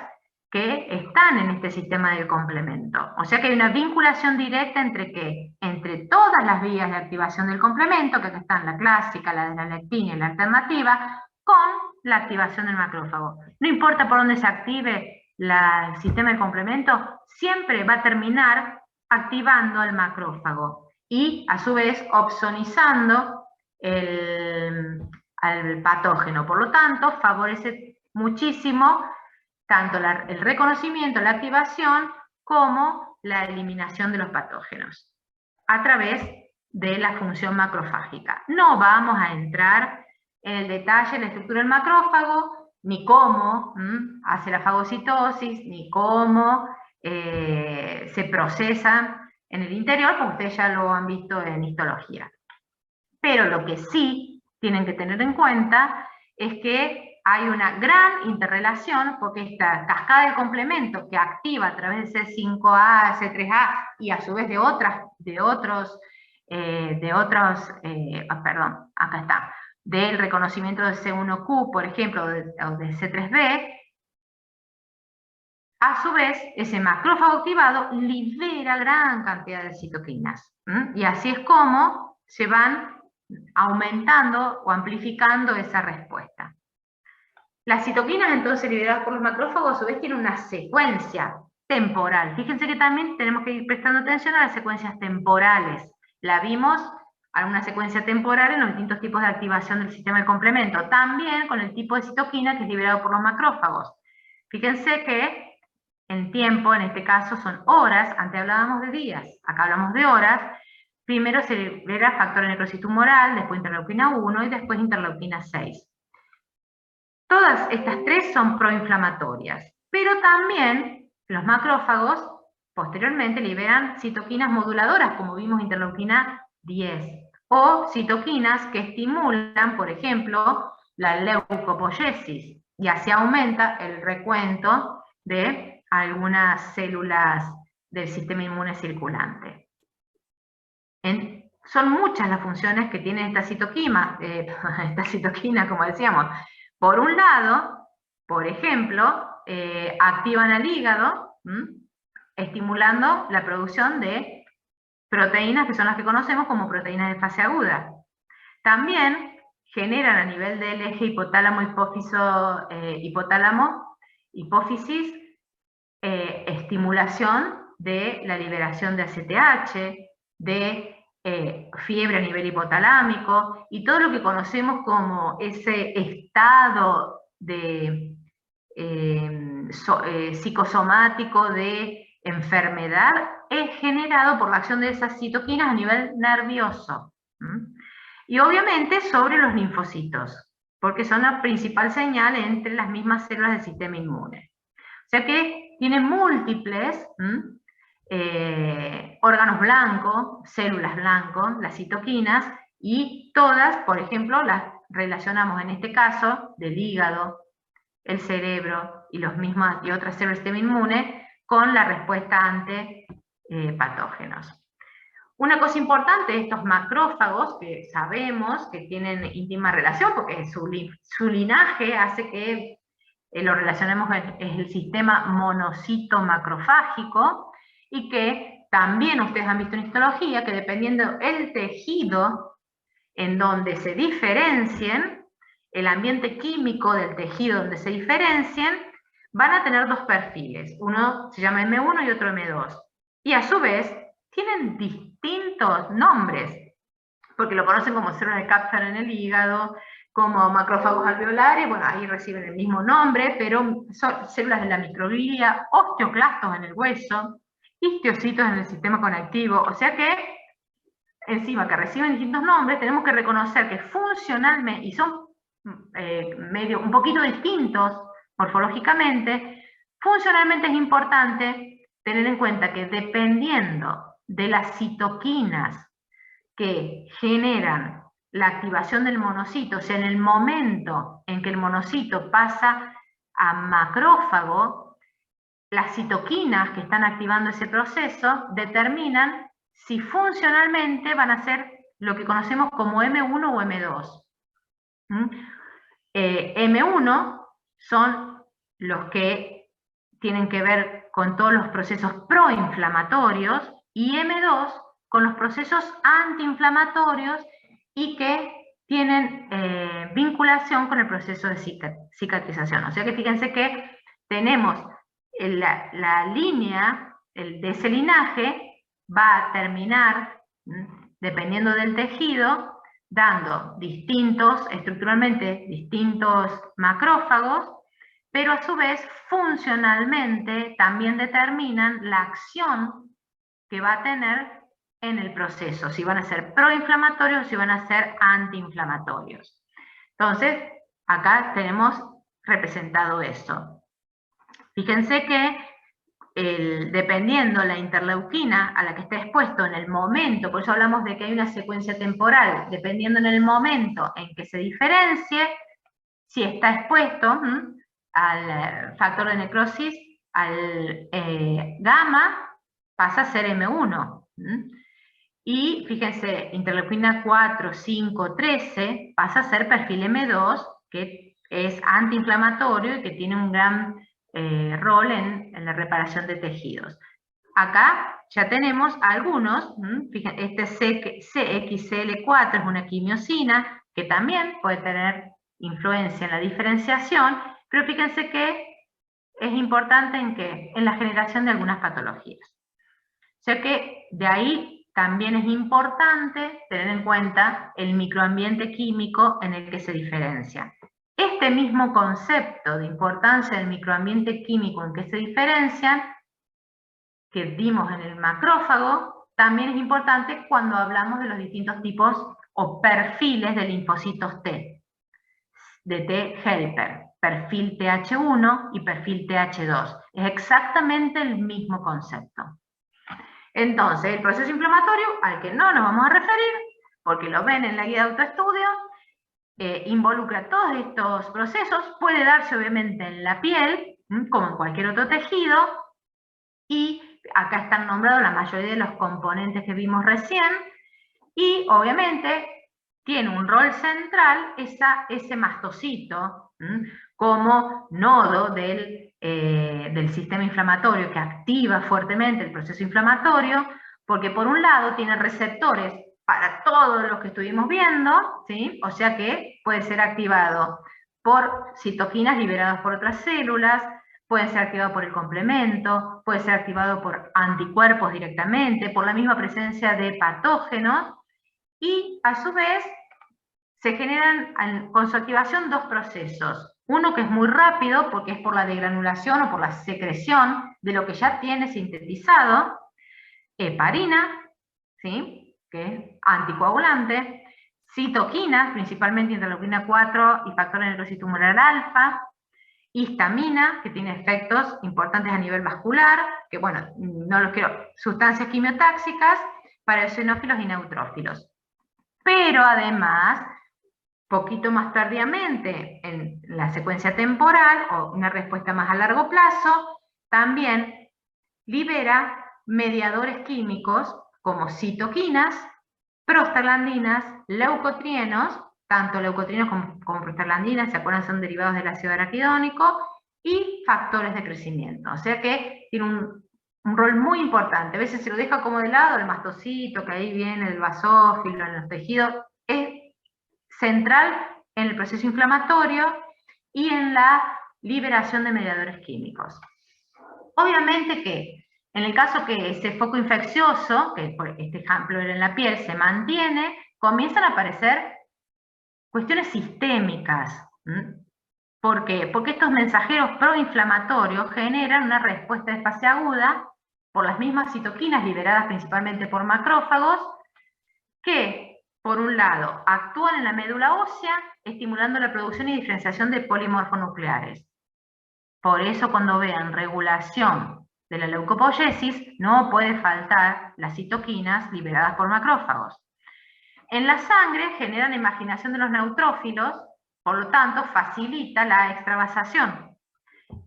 que están en este sistema del complemento. O sea que hay una vinculación directa entre ¿qué? Entre todas las vías de activación del complemento, que acá están la clásica, la de la lectina y la alternativa, con la activación del macrófago. No importa por dónde se active el sistema del complemento, siempre va a terminar activando al macrófago y a su vez opsonizando al patógeno. Por lo tanto, favorece muchísimo tanto el reconocimiento, la activación, como la eliminación de los patógenos a través de la función macrofágica. No vamos a entrar en el detalle de la estructura del macrófago, ni cómo hace la fagocitosis, ni cómo se procesa en el interior, porque ustedes ya lo han visto en histología. Pero lo que sí tienen que tener en cuenta es que hay una gran interrelación, porque esta cascada de complemento que activa a través de C5A, C3A y a su vez acá está, del reconocimiento de C1Q, por ejemplo, o de C3B, a su vez, ese macrófago activado libera gran cantidad de citoquinas. Y así es como se van aumentando o amplificando esa respuesta. Las citoquinas entonces liberadas por los macrófagos a su vez tienen una secuencia temporal. Fíjense que también tenemos que ir prestando atención a las secuencias temporales. La vimos alguna secuencia temporal en los distintos tipos de activación del sistema de complemento. También con el tipo de citoquina que es liberado por los macrófagos. Fíjense que en tiempo, en este caso son horas, antes hablábamos de días, acá hablamos de horas. Primero se libera factor de necrosis tumoral, después interleuquina 1 y después interleuquina 6. Todas estas tres son proinflamatorias, pero también los macrófagos posteriormente liberan citoquinas moduladoras, como vimos interleuquina 10, o citoquinas que estimulan, por ejemplo, la leucopoiesis, y así aumenta el recuento de algunas células del sistema inmune circulante. Son muchas las funciones que tiene esta citoquina, como decíamos. Por un lado, por ejemplo, activan al hígado, estimulando la producción de proteínas que son las que conocemos como proteínas de fase aguda. También generan a nivel del eje hipotálamo-hipófisis estimulación de la liberación de ACTH, de fiebre a nivel hipotalámico, y todo lo que conocemos como ese estado de psicosomático de enfermedad es generado por la acción de esas citoquinas a nivel nervioso. Y obviamente sobre los linfocitos, porque son la principal señal entre las mismas células del sistema inmune. O sea que tiene múltiples órganos blancos, células blancos, las citoquinas, y todas, por ejemplo, las relacionamos en este caso del hígado, el cerebro y otras células del sistema inmune con la respuesta ante patógenos. Una cosa importante de estos macrófagos, que sabemos que tienen íntima relación, porque su linaje hace que lo relacionemos es el sistema monocito macrofágico, y que también ustedes han visto en histología que dependiendo el tejido en donde se diferencien, el ambiente químico del tejido donde se diferencien, van a tener dos perfiles. Uno se llama M1 y otro M2. Y a su vez tienen distintos nombres, porque lo conocen como células de Kaplan en el hígado, como macrófagos alveolares, bueno, ahí reciben el mismo nombre, pero son células de la microglia, osteoclastos en el hueso, histocitos en el sistema conectivo, o sea que, encima que reciben distintos nombres, tenemos que reconocer que funcionalmente, y son un poquito distintos morfológicamente, funcionalmente es importante tener en cuenta que dependiendo de las citoquinas que generan la activación del monocito, o sea, en el momento en que el monocito pasa a macrófago, las citoquinas que están activando ese proceso determinan si funcionalmente van a ser lo que conocemos como M1 o M2. M1 son los que tienen que ver con todos los procesos proinflamatorios, y M2 con los procesos antiinflamatorios y que tienen vinculación con el proceso de cicatrización. O sea que fíjense que tenemos la línea de ese linaje va a terminar, dependiendo del tejido, dando estructuralmente distintos macrófagos, pero a su vez funcionalmente también determinan la acción que va a tener en el proceso, si van a ser proinflamatorios o si van a ser antiinflamatorios. Entonces, acá tenemos representado eso. Fíjense que dependiendo la interleuquina a la que esté expuesto en el momento, por eso hablamos de que hay una secuencia temporal, dependiendo en el momento en que se diferencie, si está expuesto al factor de necrosis, al gamma, pasa a ser M1. Y fíjense, interleuquina 4, 5, 13 pasa a ser perfil M2, que es antiinflamatorio y que tiene un gran rol en la reparación de tejidos. Acá ya tenemos algunos, fíjense, este CXCL4 es una quimiosina que también puede tener influencia en la diferenciación, pero fíjense que es importante en la generación de algunas patologías. O sea que de ahí también es importante tener en cuenta el microambiente químico en el que se diferencia. Este mismo concepto de importancia del microambiente químico en que se diferencian, que vimos en el macrófago, también es importante cuando hablamos de los distintos tipos o perfiles de linfocitos T, de T helper, perfil TH1 y perfil TH2. Es exactamente el mismo concepto. Entonces, el proceso inflamatorio, al que no nos vamos a referir, porque lo ven en la guía de autoestudio, involucra todos estos procesos, puede darse obviamente en la piel, como en cualquier otro tejido, y acá están nombrados la mayoría de los componentes que vimos recién, y obviamente tiene un rol central ese mastocito, como nodo del sistema inflamatorio que activa fuertemente el proceso inflamatorio, porque por un lado tiene receptores para todos los que estuvimos viendo, ¿sí? O sea que puede ser activado por citoquinas liberadas por otras células, puede ser activado por el complemento, puede ser activado por anticuerpos directamente, por la misma presencia de patógenos, y a su vez se generan con su activación dos procesos. Uno que es muy rápido porque es por la degranulación o por la secreción de lo que ya tiene sintetizado, heparina, ¿sí? Que es anticoagulante, citoquinas, principalmente interleuquina 4 y factor de necrosis tumoral alfa, histamina, que tiene efectos importantes a nivel vascular, que bueno, no los quiero, sustancias quimiotáxicas para eosinófilos y neutrófilos. Pero además, poquito más tardíamente, en la secuencia temporal, o una respuesta más a largo plazo, también libera mediadores químicos como citoquinas, prostaglandinas, leucotrienos, tanto leucotrienos como prostaglandinas, ¿se acuerdan? Son derivados del ácido araquidónico, y factores de crecimiento. O sea que tiene un rol muy importante. A veces se lo deja como de lado el mastocito, que ahí viene el basófilo en los tejidos. Es central en el proceso inflamatorio y en la liberación de mediadores químicos. Obviamente que en el caso que ese foco infeccioso, que por este ejemplo era en la piel, se mantiene, comienzan a aparecer cuestiones sistémicas. ¿Por qué? Porque estos mensajeros proinflamatorios generan una respuesta de fase aguda por las mismas citoquinas liberadas principalmente por macrófagos, que, por un lado, actúan en la médula ósea, estimulando la producción y diferenciación de polimorfonucleares. Por eso cuando vean regulación de la leucopoiesis, no puede faltar las citoquinas liberadas por macrófagos. En la sangre generan imaginación de los neutrófilos, por lo tanto facilita la extravasación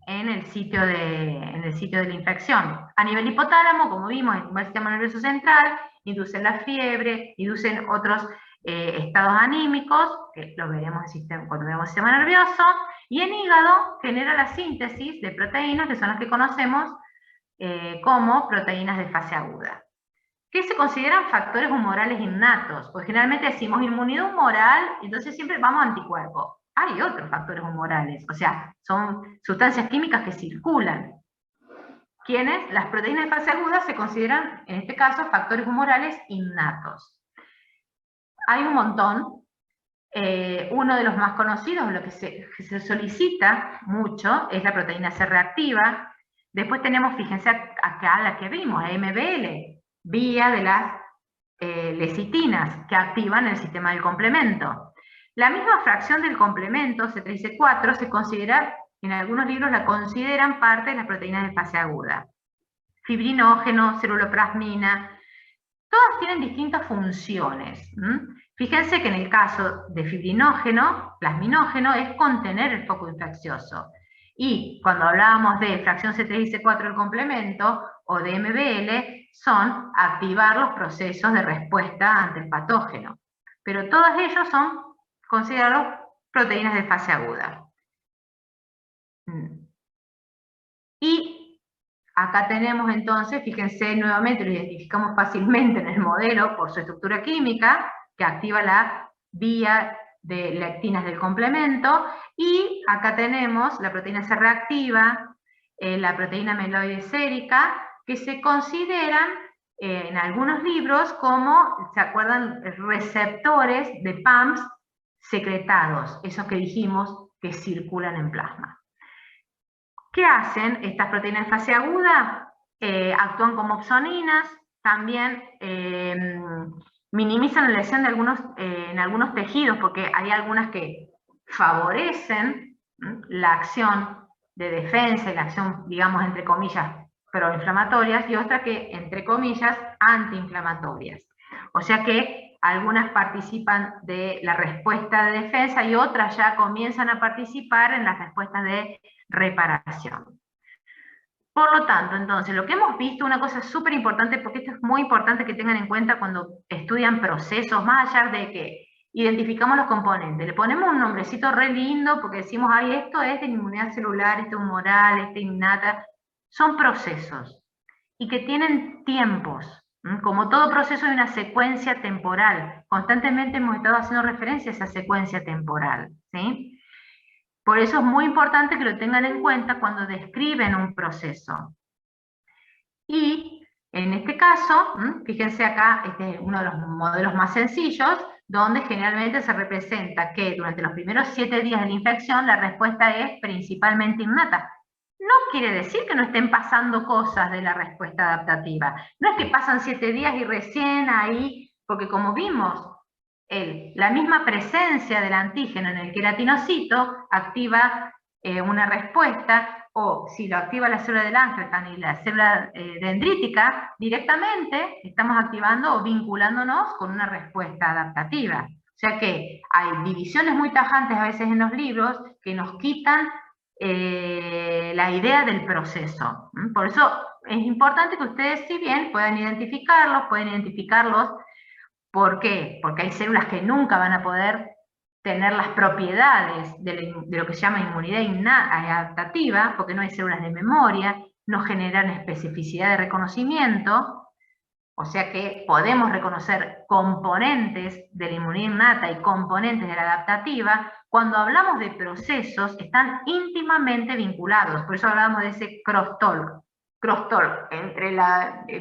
en el sitio de la infección. A nivel hipotálamo, como vimos, el sistema nervioso central, inducen la fiebre, inducen otros estados anímicos, que lo veremos cuando veamos el sistema nervioso, y en hígado genera la síntesis de proteínas, que son las que conocemos como proteínas de fase aguda, que se consideran factores humorales innatos, porque generalmente decimos inmunidad humoral, entonces siempre vamos a anticuerpos. Hay otros factores humorales, o sea, son sustancias químicas que circulan. Quienes, las proteínas de fase aguda se consideran, en este caso, factores humorales innatos. Hay un montón. Uno de los más conocidos, lo que se solicita mucho, es la proteína C reactiva. Después tenemos, fíjense acá la que vimos, MBL, vía de las lecitinas, que activan el sistema del complemento. La misma fracción del complemento, C3C4, se considera, en algunos libros la consideran parte de las proteínas de fase aguda. Fibrinógeno, ceruloplasmina, todas tienen distintas funciones. Fíjense que en el caso de fibrinógeno, plasminógeno, es contener el foco infeccioso. Y cuando hablábamos de fracción C3 y C4 del complemento, o de MBL, son activar los procesos de respuesta ante el patógeno. Pero todos ellos son considerados proteínas de fase aguda. Y acá tenemos entonces, fíjense nuevamente, lo identificamos fácilmente en el modelo por su estructura química, que activa la vía de lectinas del complemento, y acá tenemos la proteína C reactiva, la proteína amiloide sérica, que se consideran en algunos libros como, ¿se acuerdan? Receptores de PAMPs secretados, esos que dijimos que circulan en plasma. ¿Qué hacen estas proteínas en fase aguda? Actúan como opsoninas, también minimizan la lesión de en algunos tejidos, porque hay algunas que favorecen la acción de defensa y la acción, digamos, entre comillas, proinflamatorias, y otras que, entre comillas, antiinflamatorias. O sea que algunas participan de la respuesta de defensa y otras ya comienzan a participar en las respuestas de reparación. Por lo tanto, entonces, lo que hemos visto, una cosa súper importante, porque esto es muy importante que tengan en cuenta cuando estudian procesos, más allá de que identificamos los componentes, le ponemos un nombrecito re lindo, porque decimos, ay, esto es de inmunidad celular, esto es humoral, esto es innata, son procesos, y que tienen tiempos, como todo proceso hay una secuencia temporal, constantemente hemos estado haciendo referencia a esa secuencia temporal, ¿sí? Por eso es muy importante que lo tengan en cuenta cuando describen un proceso. Y en este caso, fíjense acá, este es uno de los modelos más sencillos, donde generalmente se representa que durante los primeros 7 días de la infección la respuesta es principalmente innata. No quiere decir que no estén pasando cosas de la respuesta adaptativa. No es que pasan 7 días y recién ahí, porque como vimos, la misma presencia del antígeno en el queratinocito activa una respuesta, o si lo activa la célula de Langerhans y la célula dendrítica, directamente estamos activando o vinculándonos con una respuesta adaptativa. O sea que hay divisiones muy tajantes a veces en los libros que nos quitan la idea del proceso. Por eso es importante que ustedes, si bien pueden identificarlos. ¿Por qué? Porque hay células que nunca van a poder tener las propiedades de lo que se llama inmunidad innata adaptativa, porque no hay células de memoria, no generan especificidad de reconocimiento, o sea que podemos reconocer componentes de la inmunidad innata y componentes de la adaptativa. Cuando hablamos de procesos, están íntimamente vinculados, por eso hablamos de ese crosstalk,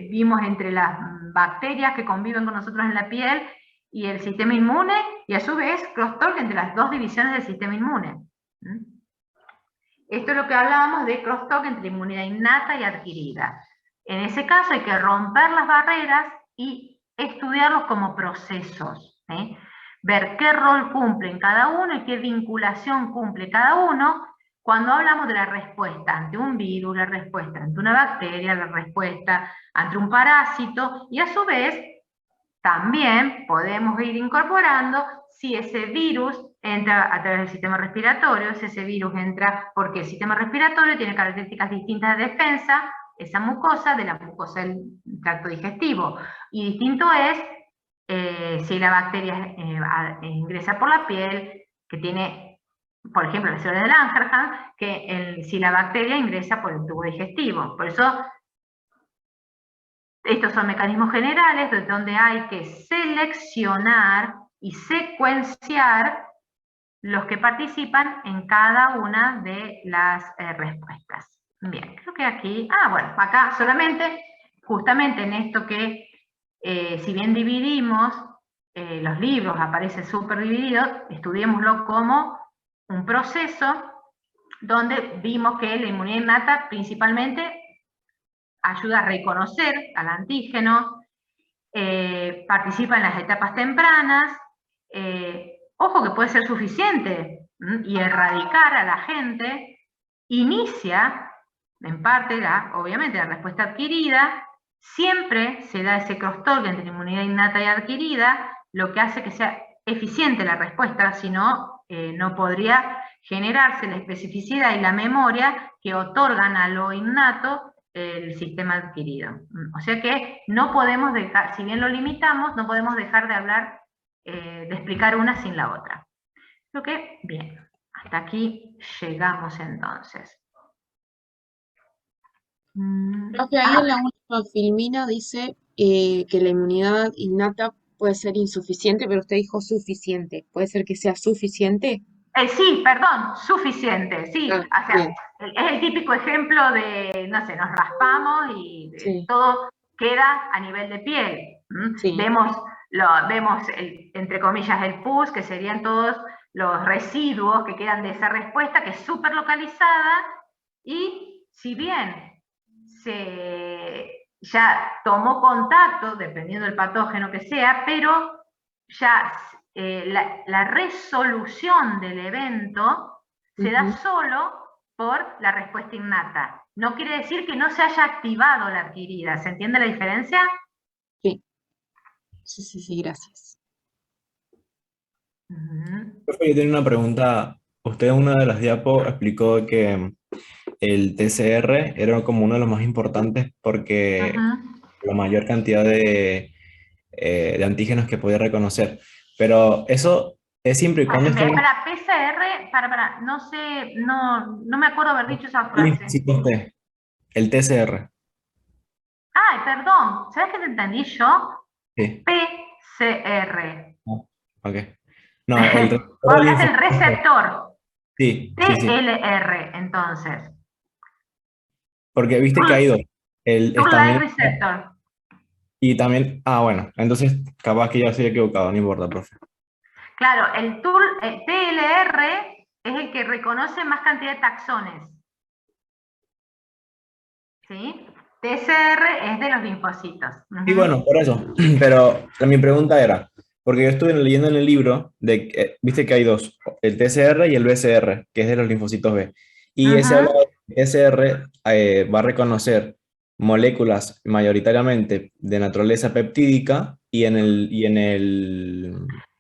vimos entre las bacterias que conviven con nosotros en la piel y el sistema inmune, y a su vez crosstalk entre las dos divisiones del sistema inmune. Esto es lo que hablábamos de crosstalk entre inmunidad innata y adquirida. En ese caso hay que romper las barreras y estudiarlos como procesos, ¿sí? Ver qué rol cumplen cada uno y qué vinculación cumple cada uno. Cuando hablamos de la respuesta ante un virus, la respuesta ante una bacteria, la respuesta ante un parásito, y a su vez también podemos ir incorporando si ese virus entra a través del sistema respiratorio, si ese virus entra porque el sistema respiratorio tiene características distintas de defensa, esa mucosa, de la mucosa del tracto digestivo, y distinto es si la bacteria ingresa por la piel, que tiene, por ejemplo, la célula de Langerhans, que si la bacteria ingresa por el tubo digestivo. Por eso, estos son mecanismos generales donde hay que seleccionar y secuenciar los que participan en cada una de las respuestas. Bien, creo que aquí, bueno, acá solamente, justamente en esto que, si bien dividimos, los libros aparece súper divididos, estudiémoslo como un proceso donde vimos que la inmunidad innata principalmente ayuda a reconocer al antígeno, participa en las etapas tempranas, ojo que puede ser suficiente, y erradicar a la gente, inicia, en parte, obviamente, la respuesta adquirida, siempre se da ese crosstalk entre inmunidad innata y adquirida, lo que hace que sea eficiente la respuesta, si no, no podría generarse la especificidad y la memoria que otorgan a lo innato el sistema adquirido. O sea que no podemos dejar, si bien lo limitamos, no podemos dejar de hablar, de explicar una sin la otra. Creo que, bien, hasta aquí llegamos entonces. Profe, ahí en la última filmina dice que la inmunidad innata puede ser insuficiente, pero usted dijo suficiente. ¿Puede ser que sea suficiente? Sí, perdón, suficiente, sí. Ah, O sea, bien. es el típico ejemplo de, no sé, nos raspamos y Sí. todo queda a nivel de piel. Sí. Vemos, entre comillas, el pus, que serían todos los residuos que quedan de esa respuesta, que es súper localizada, y si bien ya tomó contacto, dependiendo del patógeno que sea, pero ya la resolución del evento se da solo por la respuesta innata. No quiere decir que no se haya activado la adquirida. ¿Se entiende la diferencia? Sí, sí, sí, sí, gracias. Profe, yo tenía una pregunta. Usted en una de las diapos explicó que el TCR era como uno de los más importantes porque la mayor cantidad de antígenos que podía reconocer. Pero eso es siempre y cuando estemos Para PCR, no sé, no me acuerdo haber dicho esa en frase. linfocitos T, el TCR. Ay, perdón, ¿sabes qué te entendí yo? Sí. PCR. Ok. No, el receptor Vos de hablas del linfocitos T. receptor. Sí, sí, sí. TLR, entonces. Porque viste que hay dos. Tool Line También, Receptor. y también, bueno, entonces capaz que ya se haya equivocado, no importa, profe. Claro, el TLR es el que reconoce más cantidad de taxones. ¿Sí? TCR es de los linfocitos. Y bueno, por eso. Pero mi pregunta era, porque yo estuve leyendo en el libro, viste que hay dos, el TCR y el BCR, que es de los linfocitos B. Y ese habla de TCR va a reconocer moléculas mayoritariamente de naturaleza peptídica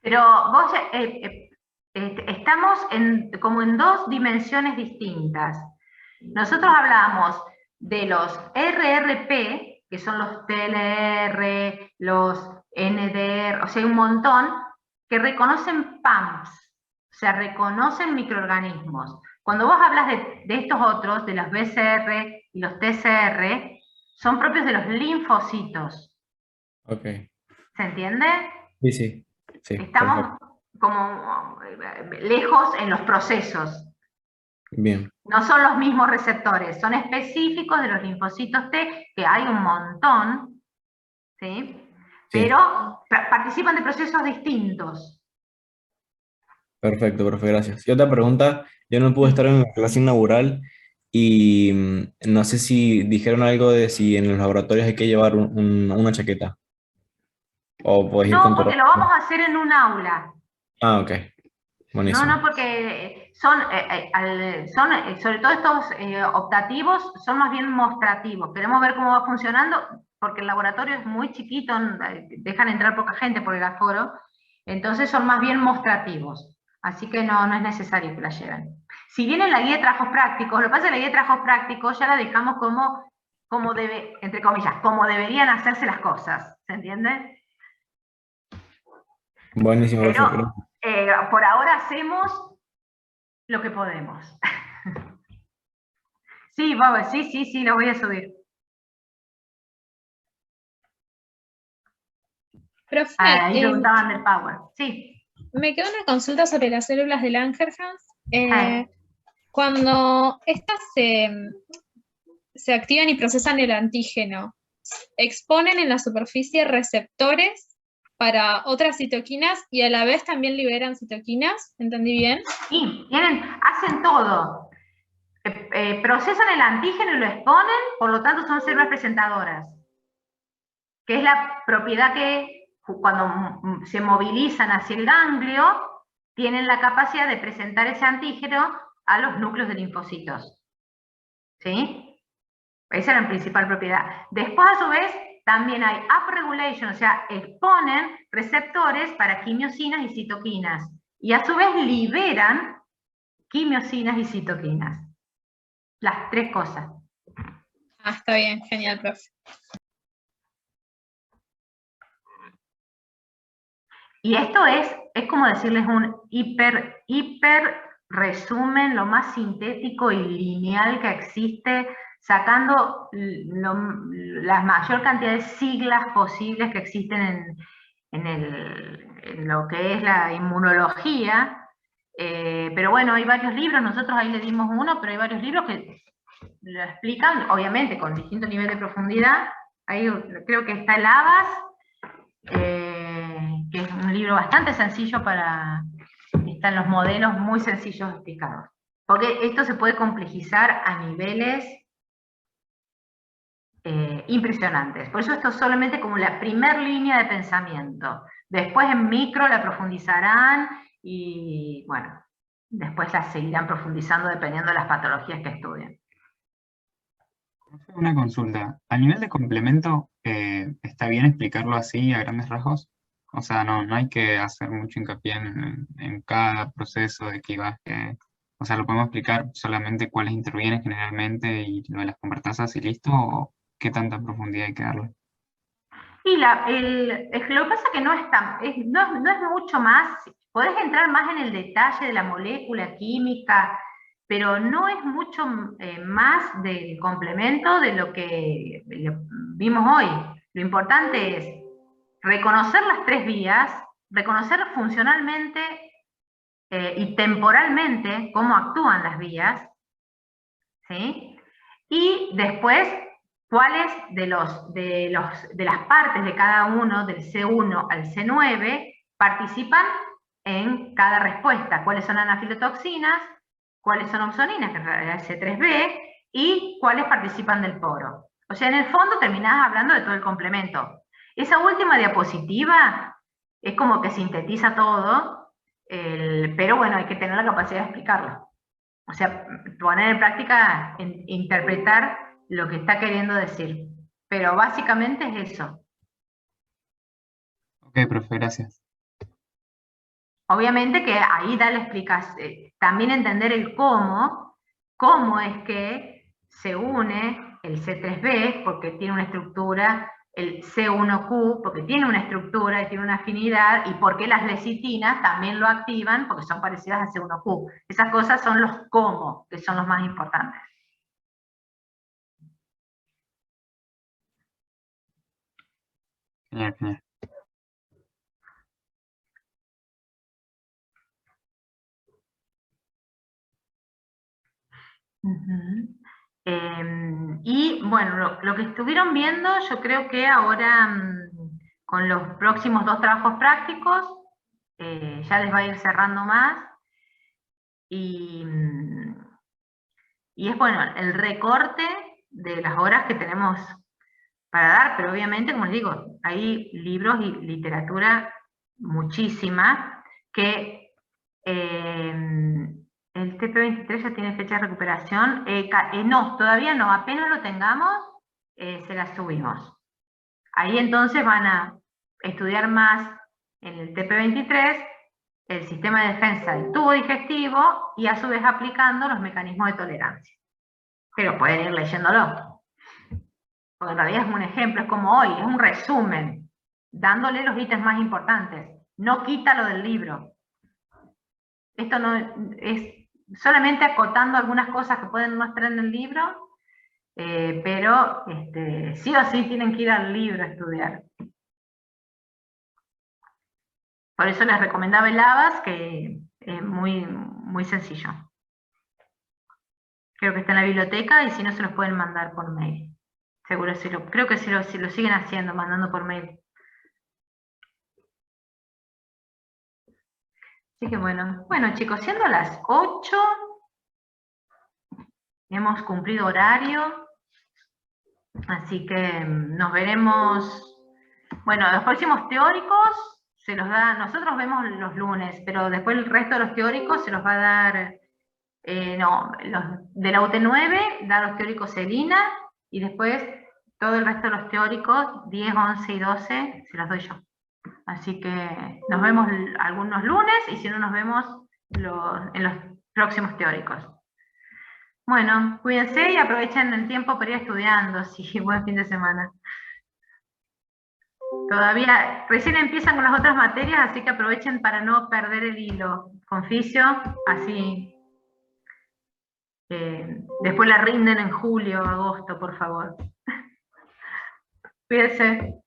Pero vos estamos como en dos dimensiones distintas. Nosotros hablábamos de los RRP, que son los TLR, los NDR, o sea, hay un montón, que reconocen PAMPs, o sea, reconocen microorganismos. Cuando vos hablas de estos otros, de los BCR y los TCR, son propios de los linfocitos. Ok. ¿Se entiende? Sí, sí. Sí, Estamos perfecto. como lejos en los procesos. Bien. No son los mismos receptores, son específicos de los linfocitos T, que hay un montón, ¿sí? Pero participan de procesos distintos. Perfecto, profe, gracias. Y otra pregunta, yo no pude estar en la clase inaugural y no sé si dijeron algo de si en los laboratorios hay que llevar una chaqueta o puedes ir No, con tu porque ropa. lo vamos a hacer en un aula. Ok, No, buenísimo. porque son sobre todo estos optativos, son más bien mostrativos. Queremos ver cómo va funcionando, porque el laboratorio es muy chiquito, dejan entrar poca gente por el aforo, entonces son más bien mostrativos. Así que no es necesario que la lleven. Si bien en la guía de trabajos prácticos, lo que pasa es que la guía de trabajos prácticos ya la dejamos como entre comillas, como deberían hacerse las cosas, ¿se entiende? Buenísimo, profe. Pero por ahora hacemos lo que podemos. Sí, Bob, sí, lo voy a subir. Profe, Ahí preguntaban del Power. Sí. me queda una consulta sobre las células de Langerhans. Cuando estas se activan y procesan el antígeno, exponen en la superficie receptores para otras citoquinas y a la vez también liberan citoquinas, ¿entendí bien? Sí, hacen todo. Procesan el antígeno y lo exponen, por lo tanto son células presentadoras. Que es la propiedad que cuando se movilizan hacia el ganglio, tienen la capacidad de presentar ese antígeno a los núcleos de linfocitos. ¿Sí? Esa es la principal propiedad. Después, a su vez, también hay upregulation, o sea, exponen receptores para quimiosinas y citoquinas. Y a su vez liberan quimiosinas y citoquinas. Las tres cosas. Está bien, genial, profe. Y esto es como decirles un hiper resumen, lo más sintético y lineal que existe, sacando la mayor cantidad de siglas posibles que existen en lo que es la inmunología. Pero bueno, hay varios libros, nosotros ahí le dimos uno, pero hay varios libros que lo explican, obviamente con distinto nivel de profundidad, Ahí creo que está el Abas, que es un libro bastante sencillo están los modelos muy sencillos explicados. Porque esto se puede complejizar a niveles impresionantes. Por eso esto es solamente como la primer línea de pensamiento. Después en micro la profundizarán y, bueno, después la seguirán profundizando dependiendo de las patologías que estudien. Una consulta. A nivel de complemento, ¿está bien explicarlo así a grandes rasgos? O sea, no hay que hacer mucho hincapié en cada proceso de clivaje. O sea, ¿lo podemos explicar solamente cuáles intervienen generalmente y lo de las convertasas y listo? ¿O qué tanta profundidad hay que darle? Y es que lo que pasa es que no es mucho más, podés entrar más en el detalle de la molécula química, pero no es mucho más del complemento de lo que vimos hoy. Lo importante es reconocer las tres vías, reconocer funcionalmente y temporalmente cómo actúan las vías, ¿sí? Y después cuáles de las partes de cada uno, del C1 al C9, participan en cada respuesta. Cuáles son anafilotoxinas, cuáles son opsoninas, que en realidad es C3b, y cuáles participan del poro. O sea, en el fondo terminás hablando de todo el complemento. Esa última diapositiva es como que sintetiza todo, pero bueno, hay que tener la capacidad de explicarlo. O sea, poner en práctica, interpretar lo que está queriendo decir. Pero básicamente es eso. Ok, profe, gracias. Obviamente que ahí da la explicación, también entender el cómo es que se une el C3b, porque tiene una estructura, el C1q, porque tiene una estructura y tiene una afinidad, y por qué las lecitinas también lo activan, porque son parecidas al C1q. Esas cosas son los cómo, que son los más importantes. Genial, genial. Y bueno, lo que estuvieron viendo, yo creo que ahora con los próximos 2 trabajos prácticos, ya les va a ir cerrando más. Y es bueno, el recorte de las horas que tenemos para dar, pero obviamente, como les digo, hay libros y literatura muchísima que el TP23 ya tiene fecha de recuperación. No, todavía no, apenas lo tengamos, se las subimos. Ahí entonces van a estudiar más en el TP23 el sistema de defensa del tubo digestivo y a su vez aplicando los mecanismos de tolerancia. Pero pueden ir leyéndolo. Porque en realidad es un ejemplo, es como hoy, es un resumen, dándole los ítems más importantes. No quita lo del libro. Esto no es solamente acotando algunas cosas que pueden no estar en el libro, pero sí o sí tienen que ir al libro a estudiar. Por eso les recomendaba el Abas, que es muy, muy sencillo. Creo que está en la biblioteca y si no se los pueden mandar por mail. Seguro creo que si lo siguen haciendo, mandando por mail. Así que bueno, chicos, siendo las 8, hemos cumplido horario, así que nos veremos, bueno, los próximos teóricos se los da, nosotros vemos los lunes, pero después el resto de los teóricos se los va a dar, no, los de la UT9 da los teóricos Celina, y después todo el resto de los teóricos, 10, 11 y 12, se los doy yo. Así que nos vemos algunos lunes y si no nos vemos en los próximos teóricos. Bueno, cuídense y aprovechen el tiempo para ir estudiando. Sí, buen fin de semana. Todavía recién empiezan con las otras materias, así que aprovechen para no perder el hilo. Conficio, así después la rinden en julio o agosto, por favor. Cuídense.